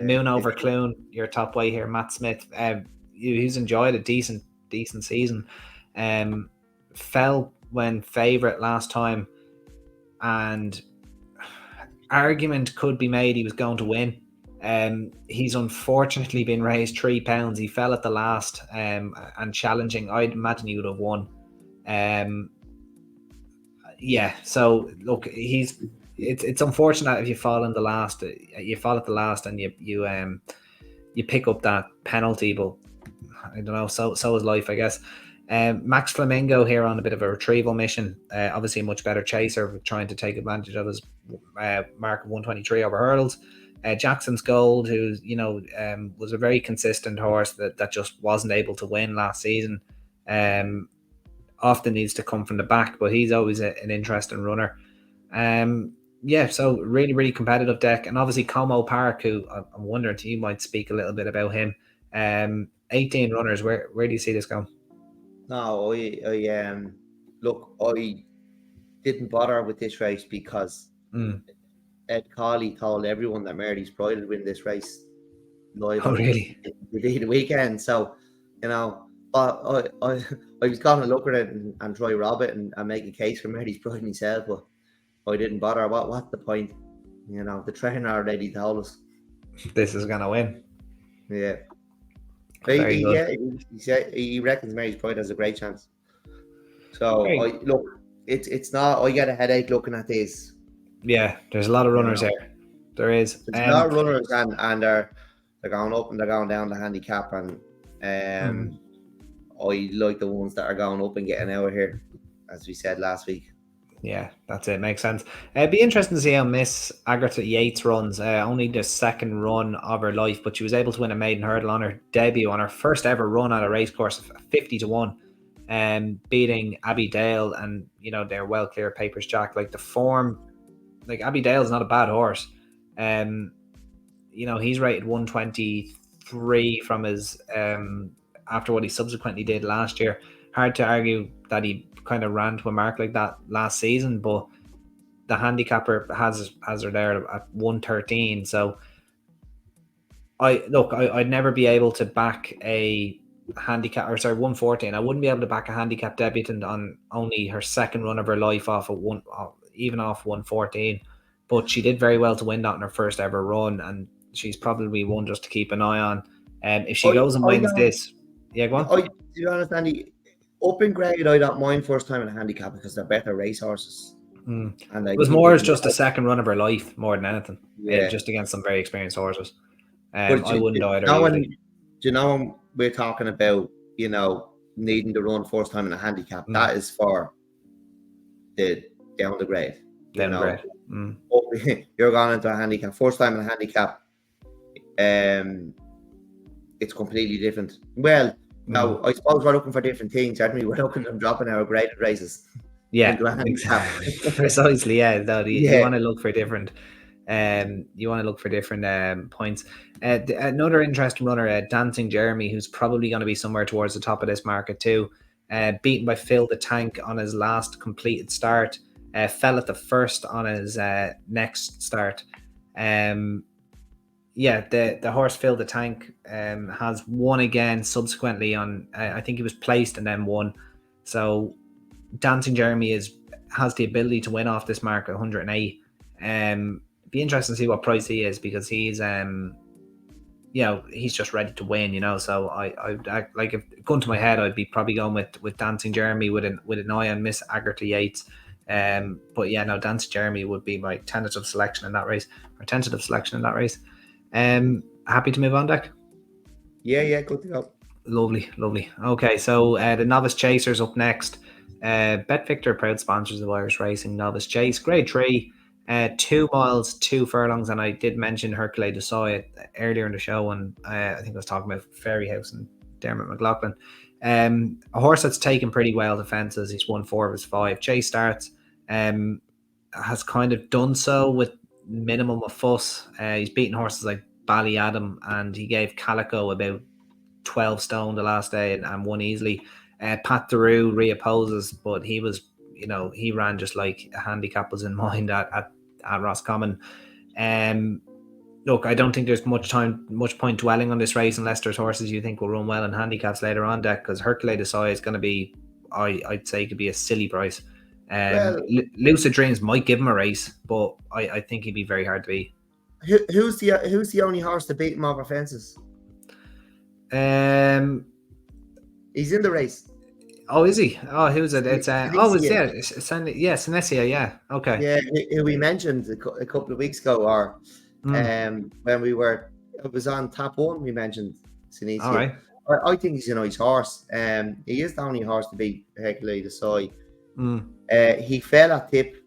Moon over Clune, your top weight here. Matt Smith, who's enjoyed a decent season. Fell when favourite last time, and argument could be made he was going to win. He's unfortunately been raised 3 pounds. He fell at the last, and challenging. I'd imagine he would have won. So look, it's unfortunate if you fall in the last. You fall at the last, and you pick up that penalty. But I don't know. So is life, I guess. Max Flamingo here on a bit of a retrieval mission. Obviously a much better chaser, trying to take advantage of his mark of 123 over hurdles. Jackson's Gold, who was a very consistent horse that just wasn't able to win last season. Often needs to come from the back, but he's always an interesting runner. So really, really competitive, Deck. And obviously Como Park, who I'm wondering if you might speak a little bit about him. 18 runners, where do you see this going? No, I didn't bother with this race because Ed Cawley told everyone that Meredith's Pride would win this race live. Oh, really? The weekend. So, I was going to look at it and try rob it and make a case for Meredith's Pride myself, but I didn't bother. What's the point? The trainer already told us this is going to win. Yeah. He reckons Mary's Pride has a great chance. So it's not. I get a headache looking at this. Yeah, there's a lot of runners there. There is. There's a lot of runners, and they're going up and they're going down the handicap, and I like the ones that are going up and getting out of here, as we said last week. Yeah, that's it. Makes sense. It'd be interesting to see how Miss Agatha Yates runs. Only the second run of her life, but she was able to win a maiden hurdle on her debut, on her first ever run at a racecourse, 50-1, beating Abby Dale, and they're well clear papers, Jack. Like, the form like Abbey Dale's not a bad horse. He's rated 123 from his after what he subsequently did last year. Hard to argue that he kind of ran to a mark like that last season, but the handicapper has her there at 113. So I'd never be able to back a handicap, 114. I wouldn't be able to back a handicap debutant on only her second run of her life off even off 114. But she did very well to win that in her first ever run, and she's probably one just to keep an eye on. If she goes and wins this, go on. To be honest, Andy, up in grade, I don't mind first time in a handicap because they're better racehorses. And it was more as just a second run of her life more than anything. Just against some very experienced horses. I wouldn't either. Do you know when we're talking about, needing to run first time in a handicap? That is for the down the grade. You're going into a handicap. First time in a handicap, it's completely different. Well, no, I suppose we're looking for different things, aren't we? We're looking at them dropping our graded races. Yeah, precisely. Yeah, you want to look for different. You want to look for different points. Another interesting runner, Dancing Jeremy, who's probably going to be somewhere towards the top of this market too. Beaten by Phil the Tank on his last completed start. Fell at the first on his next start. The horse Phil the Tank has won again subsequently on. I think he was placed and then won. So Dancing Jeremy has the ability to win off this mark at 108. Be interesting to see what price he is, because he's he's just ready to win, so I like, if going to my head, I'd be probably going with Dancing Jeremy with an eye on Miss Agatha Yates. Dancing Jeremy would be my tentative selection in that race. Happy to move on, Deck? Yeah, good to go. Lovely. Okay, so the Novice Chasers up next. Bet Victor, proud sponsors of Irish Racing. Novice Chase, grade 3, 2 miles, 2 furlongs, and I did mention Hercule de Soy earlier in the show, and I think I was talking about Fairy House and Dermot McLaughlin. A horse that's taken pretty well to fences. He's won 4 of his 5 chase starts. Has kind of done so with minimum of fuss. He's beaten horses like Ballyadam, and he gave Calico about 12 stone the last day and won easily. Pat Theroux reopposes, but he was, he ran just like a handicap was in mind at Roscommon. Look, I don't think there's much point dwelling on this race unless there's horses you think will run well in handicaps later on, Deck, because Hercule de Soy is going to be, I'd say, could be a silly price. Lucid Dreams might give him a race, but I think he'd be very hard to beat. Who's the only horse to beat him over fences? He's in the race. Oh, is he? Oh, who's it? It's Sinesia. Yeah. Okay. Yeah, who we mentioned a couple of weeks ago, or when it was on Top 1, we mentioned Sinesia. All right. I think he's a nice horse. He is the only horse to beat Hercule de Soy. He fell at tip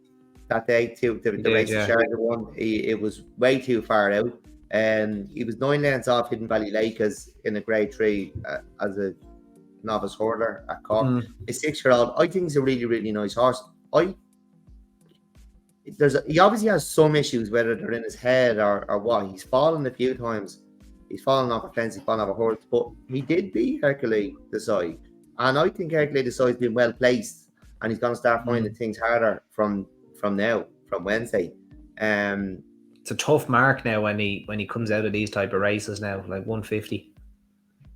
that day to the race of Charlotte one. It was way too far out, and he was 9 lengths off Hidden Valley Lake in a grade 3 as a novice hurdler at Cork. A 6-year-old. I think he's a really, really nice horse. He obviously has some issues, whether they're in his head or what. He's fallen a few times. He's fallen off a fence, he's fallen off a horse, but he did beat Hercule de Soy. And I think Hercule de Soy has been well placed, and he's going to start finding things harder from Wednesday. It's a tough mark now when he comes out of these type of races now, like 150.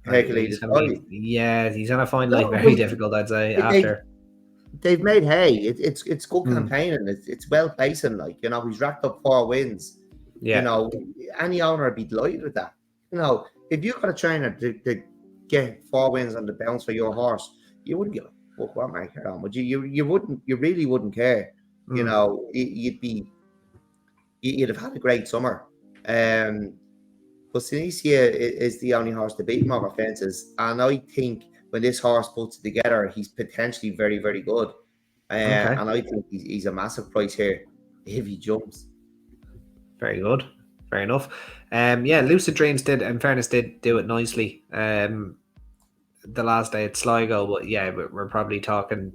Hercule de Soy. He's going to find life very difficult, I'd say, after. They've made hay. It's good campaigning. It's well placing. He's racked up 4 wins. Yeah. Any owner would be delighted with that. If you've got a trainer to get 4 wins on the bounce for your horse, you wouldn't give a fuck what mark you're on, would you? You wouldn't. You really wouldn't care. You'd have had a great summer. But Sinesia is the only horse to beat him over fences, and I think when this horse puts it together, he's potentially very, very good. And I think he's a massive price here if he jumps. Very good. Fair enough. Lucid Dreams did do it nicely the last day at Sligo, but we're probably talking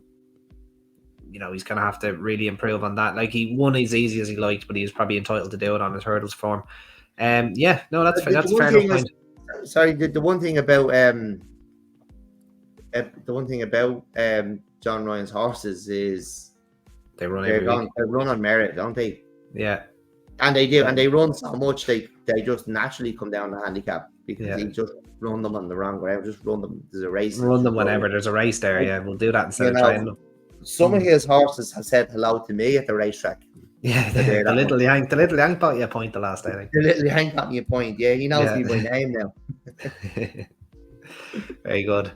he's going to have to really improve on that. Like, he won as easy as he liked, but he was probably entitled to do it on his hurdles form. Yeah, no, that's fair. That's a fair enough point. Sorry, the one thing about John Ryan's horses is they run on merit, don't they? Yeah, and they do, and they run so much they just naturally come down the handicap because they just run them on the wrong ground. Just run them. There's a race. Run them whenever there's a race there. Yeah, we'll do that instead of trying them. Some of his horses have said hello to me at the racetrack. Yeah, the little Yank got you a point the last day. I think. The little Yank got me a point. Yeah, he knows me by name now. Very good.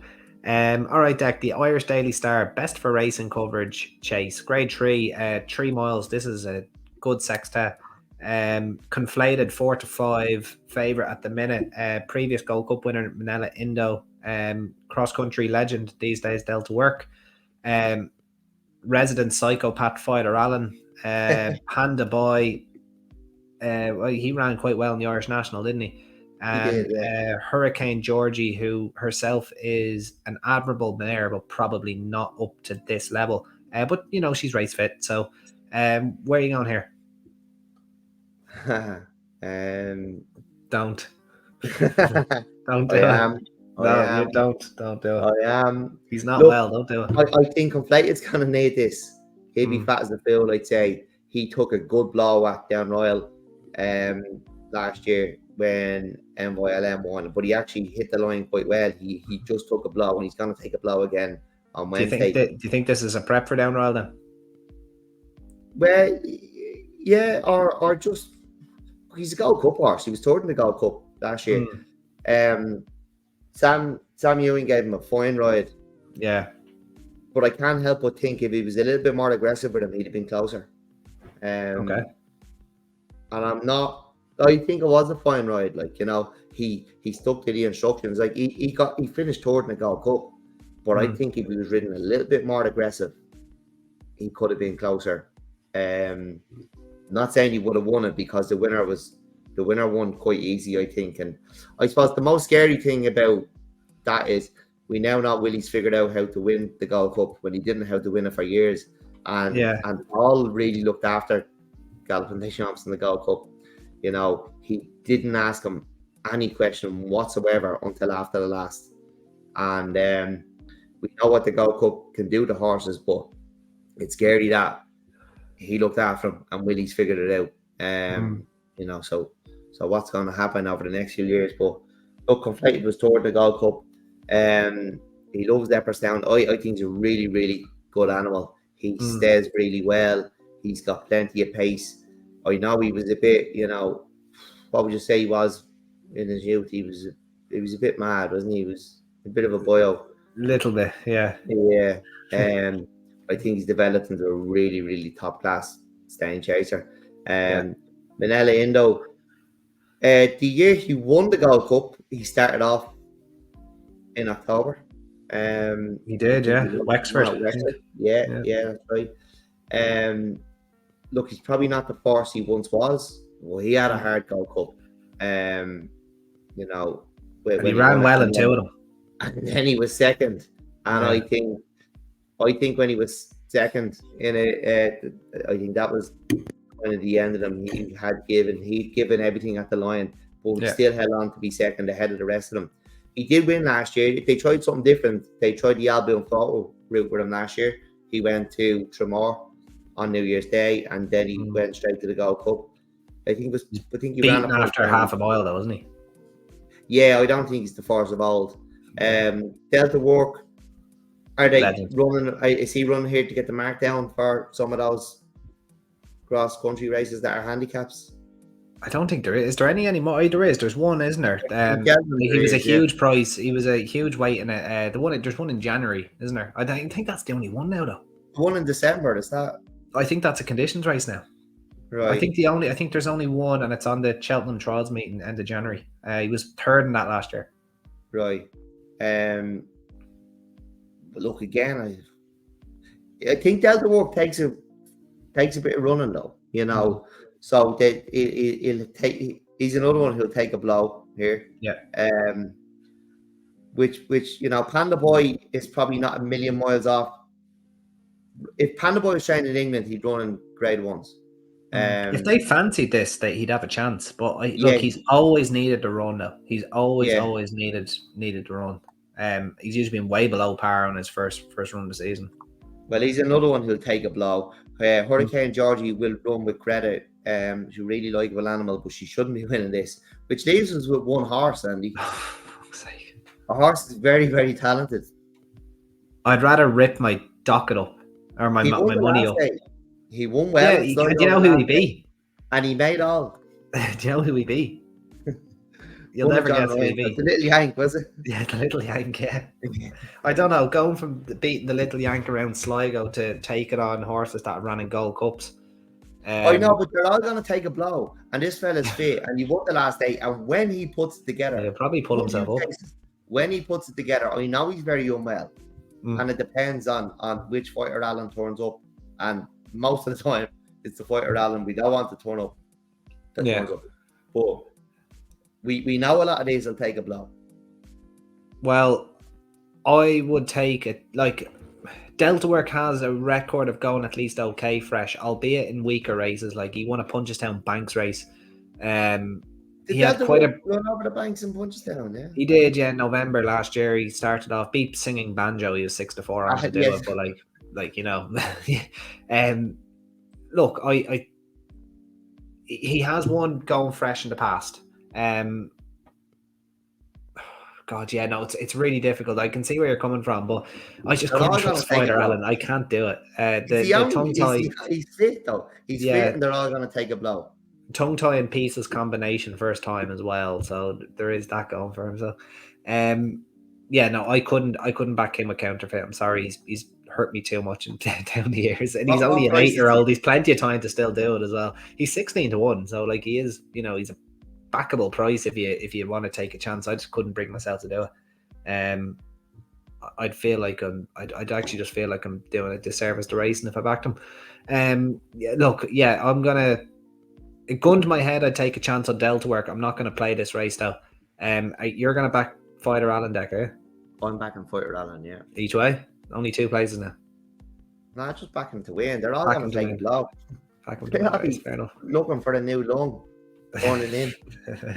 All right, Deck. The Irish Daily Star, best for racing coverage chase, grade 3, 3 miles. This is a good sextet. Conflated 4 to 5 favourite at the minute. Previous Gold Cup winner Manila Indo, cross country legend these days, Delta Work. Resident psychopath fighter Allen. Panda Boy. Well, he ran quite well in the Irish National, didn't he? And he did, yeah. Hurricane Georgie, who herself is an admirable mare, but probably not up to this level. But she's race fit. So, where are you going here? Don't. Don't do it. No, you don't do it. I am. He's not well. Don't do it. I think Conflated's kind of need this. He'd be fat as a fool, I'd say. He took a good blow at Down Royal last year when MYLM won, but he actually hit the line quite well. He just took a blow, and he's going to take a blow again on Wednesday. Do you think this is a prep for Down Royal then? Well, yeah, or just he's a Gold Cup horse. He was third in the Gold Cup last year. Sam Ewing gave him a fine ride. Yeah. But I can't help but think if he was a little bit more aggressive with him, he'd have been closer. Okay. And I think it was a fine ride. Like, he stuck to the instructions. Like, he finished third in the Gold Cup. But I think if he was ridden a little bit more aggressive, he could have been closer. Not saying he would have won it because the winner won quite easy, I think. And I suppose the most scary thing about that is we now know Willie's figured out how to win the Gold Cup when he didn't know how to win it for years. And all really looked after Galloping Deschamps in the Gold Cup. He didn't ask him any question whatsoever until after the last. And we know what the Gold Cup can do to horses, but it's scary that he looked after him and Willie's figured it out. So what's going to happen over the next few years? But look, Conflated was toward the Gold Cup. He loves Leopardstown. I think he's a really, really good animal. He stays really well. He's got plenty of pace. I know he was a bit, what would you say he was in his youth? He was a bit mad, wasn't he? He was a bit of a boyo. Little bit, yeah. Yeah. I think he's developed into a really, really top class staying chaser. Manila Indo, the year he won the Gold Cup, he started off in October. He did, yeah. Wexford. Yeah, that's right. Look, he's probably not the force he once was. Well, he had a hard Gold Cup. And he ran well in two of them. And then he was second. And I think when he was second in it, I think that was kind of the end of them. He'd given everything at the line, but still held on to be second ahead of the rest of them. He did win last year. They tried something different. They tried the Albion Photo route with him last year. He went to Tremor on New Year's Day, and then he went straight to the Gold Cup. I think he ran after half a mile, though, wasn't he? Yeah, I don't think he's the force of old. Delta Work, are they running? Is he running here to get the mark down for some of those cross country races that are handicaps? I don't think there is. Is there any anymore? There is. There's one, isn't there? He was a huge price. He was a huge weight in it. There's one in January, isn't there? I think that's the only one now, though. One in December, is that? I think that's a conditions race now. Right. I think there's only one, and it's on the Cheltenham Trials meeting end of January. He was third in that last year. Right. But look again. I think Delta Work takes a bit of running though. So he's another one who'll take a blow here. Yeah. Which Panda Boy is probably not a million miles off if Panda Boy was training in England, he'd run in grade ones. If they fancied this, he'd have a chance. But Yeah, look, he's always needed to run though. He's always yeah. needed to run. He's usually been way below par on his first run of the season. Well, he's another one who'll take a blow. Hurricane Georgie will run with credit. She's a really likeable animal, but she shouldn't be winning this. Which leaves us with one horse, Andy. A horse is very, very talented. I'd rather rip my docket up or my money up. Day. He won well. Yeah, do you know who he be? And he made all. Do you know who he be? You'll never guess who he be. The little Yank, was it? Yeah, the little Yank, yeah. I don't know, going from beating the little Yank around Sligo to taking on horses that ran in Gold Cups. I know, but they're all going to take a blow. And this fella's fit, and he won the last day. And when he puts it together... He'll probably pull himself up. When he puts it together, I know he's very unwell. And it depends on which fighter Alan turns up. And most of the time, it's the fighter Alan we don't want to turn up. Turns up. But we know a lot of these will take a blow. Well, I would take it. Like, Delta Work has a record of going at least okay fresh, albeit in weaker races. Like, he won a Punchestown Banks race. He had quite a run over the banks in Punchestown, yeah. He did, yeah. In November last year, he started off beat Singing Banjo. He was 6-4 on to do it, but like you know, look, he has one going fresh in the past. God, yeah, no, it's really difficult. I can see where you're coming from, but I just couldn't trust Fighter Allen. I can't do it. The tongue tie. He's fit though. He's fit, and they're all going to take a blow. Tongue tie and pieces combination first time as well, so there is that going for him. So, yeah, no, I couldn't back him a counterfeit. I'm sorry, he's hurt me too much down the years, and he's only an 8-year-old. He's plenty of time to still do it as well. He's 16-1, so like he is, he's a backable price if you want to take a chance. I just couldn't bring myself to do it. I'd feel like I'd actually just feel like I'm doing a disservice to racing if I backed him. I'm gonna. A gun to my head, I'd take a chance on Delta Work. I'm not going to play this race though. You're going to back Fighter Allen, Decker? I'm backing Fighter Allen, yeah. Each way? Only 2 places now. No, just back him to win. They're all going to take a blow. Back him to win race, fair enough. Looking for a new lung. Turning in.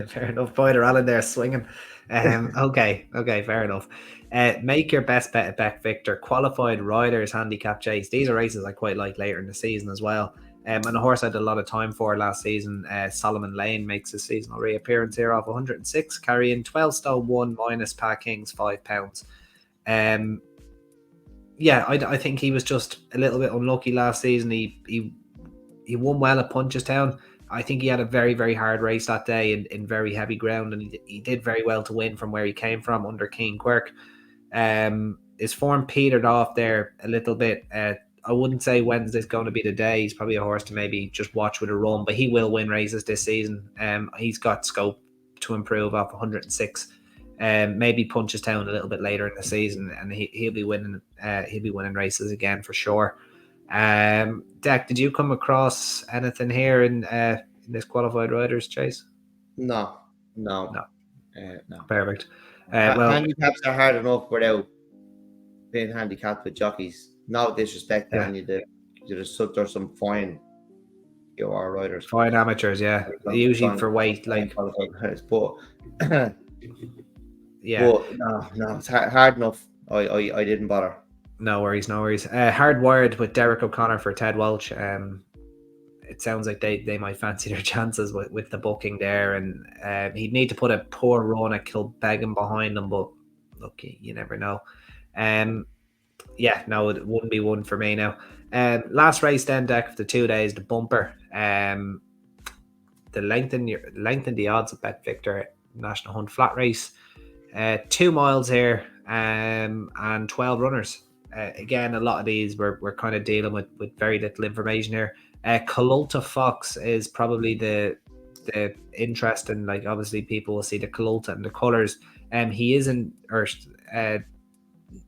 Fair enough. Fighter Allen there swinging. Okay, fair enough. Make your best bet at Beck Victor. Qualified riders, handicap chase. These are races I quite like later in the season as well. And a horse I had a lot of time for last season, Solomon Lane, makes his seasonal reappearance here off 106, carrying 12 stone 1 minus Pa King's £5. I think he was just a little bit unlucky last season. He won well at Punchestown. I think he had a very, very hard race that day in very heavy ground, and he did very well to win from where he came from under Keen Quirk. His form petered off there a little bit. I wouldn't say Wednesday's going to be the day. He's probably a horse to maybe just watch with a run, but he will win races this season. He's got scope to improve off 106. Maybe Punchestown a little bit later in the season, and he'll be winning. He'll be winning races again for sure. Deck, did you come across anything here in this qualified riders chase? No. Perfect. Handicaps are hard enough without being handicapped with jockeys. No disrespect to any of there's some fine riders. Fine amateurs, yeah. Usually for weight, like. But yeah. But no, it's hard enough. I didn't bother. No worries. Hardwired with Derek O'Connor for Ted Welch. It sounds like they might fancy their chances with the booking there, and he'd need to put a poor run at Kilbeggan behind him, but look, you never know. It wouldn't be one for me now. Last race then, Deck, of the 2 days, the bumper. The lengthen the odds of Bet Victor National Hunt Flat Race. 2 miles here, and 12 runners. Again, a lot of these we're kind of dealing with very little information here. Colulta Fox is probably the interesting. Like, obviously people will see the Colulta and the colours.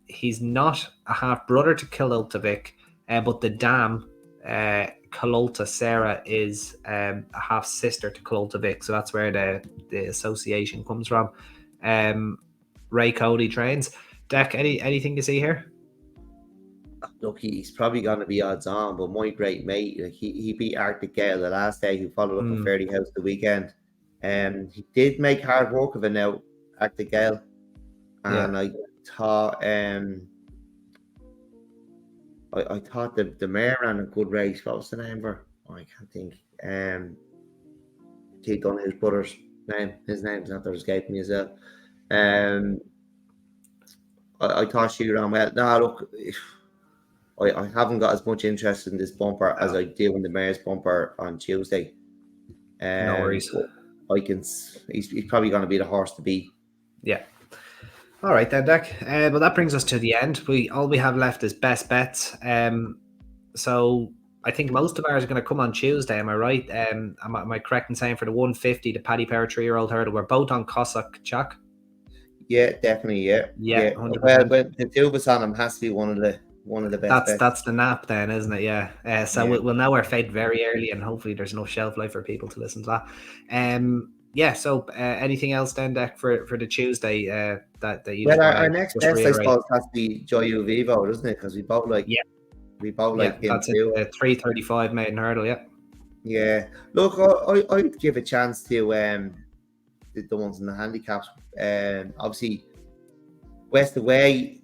He's not a half brother to Colulta Vic, but the dam Colulta Sarah is a half sister to Colulta Vic, so that's where the association comes from. Ray Cody trains. Deck, anything you see here? Look, he's probably going to be odds on, but my great mate, like he beat Arctic Gale the last day, who followed up a Fairly House the weekend. He did make hard work of it now, Arctic Gale. And I thought I thought the mare ran a good race. What was the name of her? Oh, I can't think. He done his brother's name. His name's not escaping me as well. I thought she ran well. No, look, I haven't got as much interest in this bumper as I did in the mare's bumper on Tuesday. No worries. He's probably going to be the horse to beat. Yeah. All right then, Deck. Well, that brings us to the end. All we have left is best bets. So I think most of ours are going to come on Tuesday. Am I right? Am I correct in saying for the 150, the Paddy Power 3-year-old hurdle, we're both on Cossack Chuck? Yeah, definitely. Yeah. 100%. Well, the two of us on him has to be one of the best. That's the nap then, isn't it? Yeah. So we'll know our fate very early, and hopefully there's enough shelf life for people to listen to that. Yeah. So anything else then, Deck, for the Tuesday that you? Well, our next best, I suppose, has to be Joyu Vivo, doesn't it? Because we both like. Yeah. We both like him that's too. 335 maiden hurdle. Yeah. Yeah. Look, I'd give a chance to the ones in the handicaps. Obviously, West Away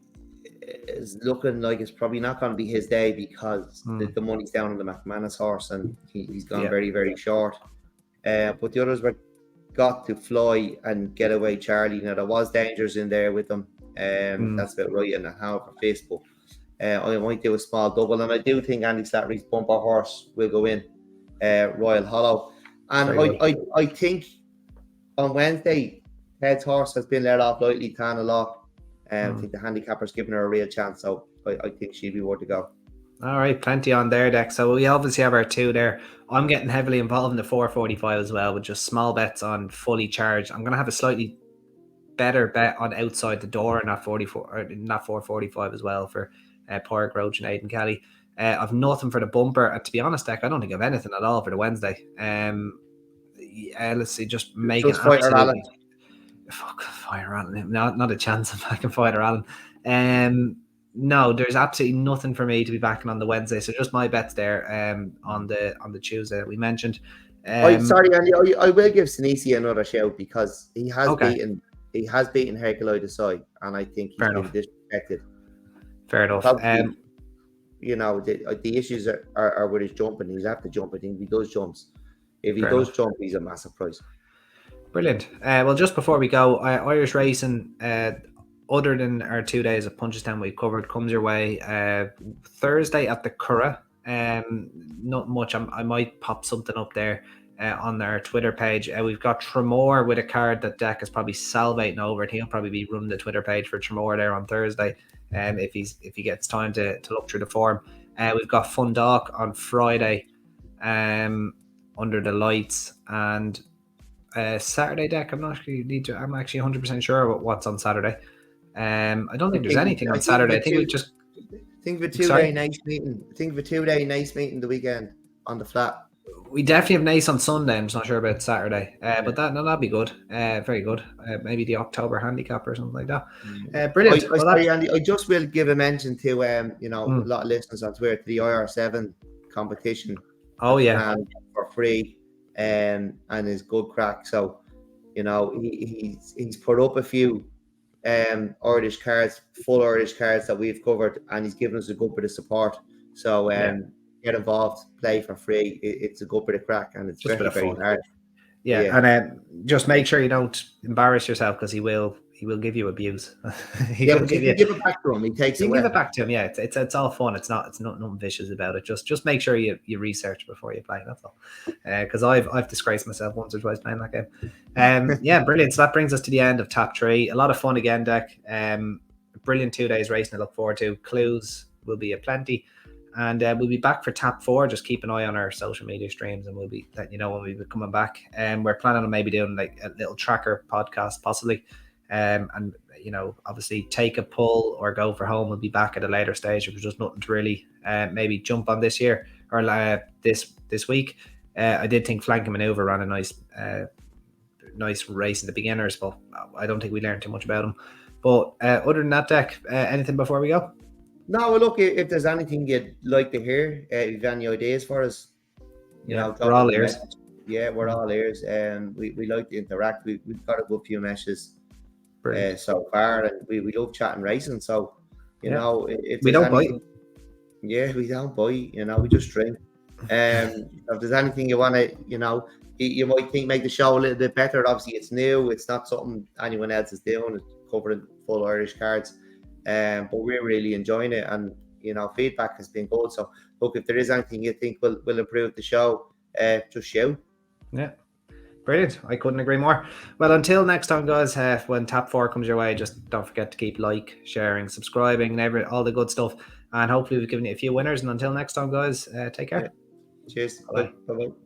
is looking like it's probably not going to be his day because the money's down on the McManus horse and he's gone very, very short. But the others were Got to Fly and Getaway Charlie. Now, there was dangers in there with them. That's about right. And how for Facebook. I might do a small double. And I do think Andy Slattery's bumper horse will go in Royal Hollow. And I think on Wednesday, Ted's horse has been let off lightly, Tana Law. I think the handicapper's given her a real chance. So I think she'd be worth to go. All right, plenty on there, Deck. So we obviously have our two there. I'm getting heavily involved in the 445 as well, with just small bets on Fully Charged. I'm going to have a slightly better bet on Outside the Door in that 44 or in that 445 as well for Porrick Roach and Aidan Kelly. I've nothing for the bumper, and to be honest, Deck, I don't think I've anything at all for the Wednesday. Let's see, just make it absolutely. Fuck, Fire Allen. Not a chance if I can Fire Allen. No, there's absolutely nothing for me to be backing on the Wednesday. So just my bets there on the Tuesday that we mentioned. Sorry, Andy, I will give Sinisi another shout because he has beaten Herculoid aside, and I think he's been disrespected. Fair enough. Probably, the issues are with his jumping. He's have to jump. I think if he does jumps. If he does jump, he's a massive prize. Brilliant. Well, just before we go, Irish racing, other than our 2 days of Punchestown we've covered, comes your way Thursday at the Curragh. Not much. I might pop something up there on our Twitter page. We've got Tremor with a card that Deck is probably salivating over. He'll probably be running the Twitter page for Tremor there on Thursday. If he gets time to look through the form. We've got Fundalk on Friday under the lights, and Saturday, Deck. I'm actually 100% sure about what's on Saturday. I don't think there's anything on Saturday. I think we just think of a 2-day nice meeting. Think of a 2-day nice meeting the weekend on the flat. We definitely have Nice on Sunday. I'm just not sure about Saturday, but that'd be good. Very good. Maybe the October handicap or something like that. Brilliant. Sorry, Andy. I just will give a mention to a lot of listeners on Twitter to the IR7 competition. Oh yeah, for free, and is good crack. So, he's put up a few Irish cards, full Irish cards that we've covered, and he's given us a good bit of support. So get involved, play for free. It's a good bit of crack, and it's just very, very hard. Yeah. And just make sure you don't embarrass yourself, because he will give you abuse. Give it back to him. He takes it. Give it back to him. Yeah, it's all fun. It's nothing vicious about it. Just make sure you research before you play. That's all. Because I've disgraced myself once or twice playing that game. Yeah, brilliant. So that brings us to the end of Top 3. A lot of fun again, Deck. Brilliant 2 days racing to look forward to. Clues will be aplenty. And we'll be back for Top 4. Just keep an eye on our social media streams, and we'll be letting you know when we'll be coming back. We're planning on maybe doing like a little tracker podcast, possibly. And obviously take a pull or go for home. We'll be back at a later stage. If there's just nothing to really maybe jump on this year or this week. I did think Flank and Maneuver ran a nice race in the beginners, but I don't think we learned too much about them. But other than that, Deck, anything before we go? No, well, look, if there's anything you'd like to hear, if you've any ideas for us, you know, we're drop all us a ears. message. Yeah, we're all ears, and we like to interact. We've got a good few meshes Brilliant. so far, and we love chatting racing. So, you Yeah. know, if We there's don't bite. anything, yeah, we don't bite. You know, we just drink. If there's anything you want to, you know, you might think make the show a little bit better. Obviously, it's new. It's not something anyone else is doing. It's covering full Irish cards, but we're really enjoying it, and you know, feedback has been good. So, look, if there is anything you think will improve the show, just shout. Yeah. Brilliant. I couldn't agree more. Well, until next time, guys, when Tap 4 comes your way, just don't forget to keep sharing, subscribing, and all the good stuff. And hopefully we've given you a few winners. And until next time, guys, take care. Yeah. Cheers. Bye. Bye bye.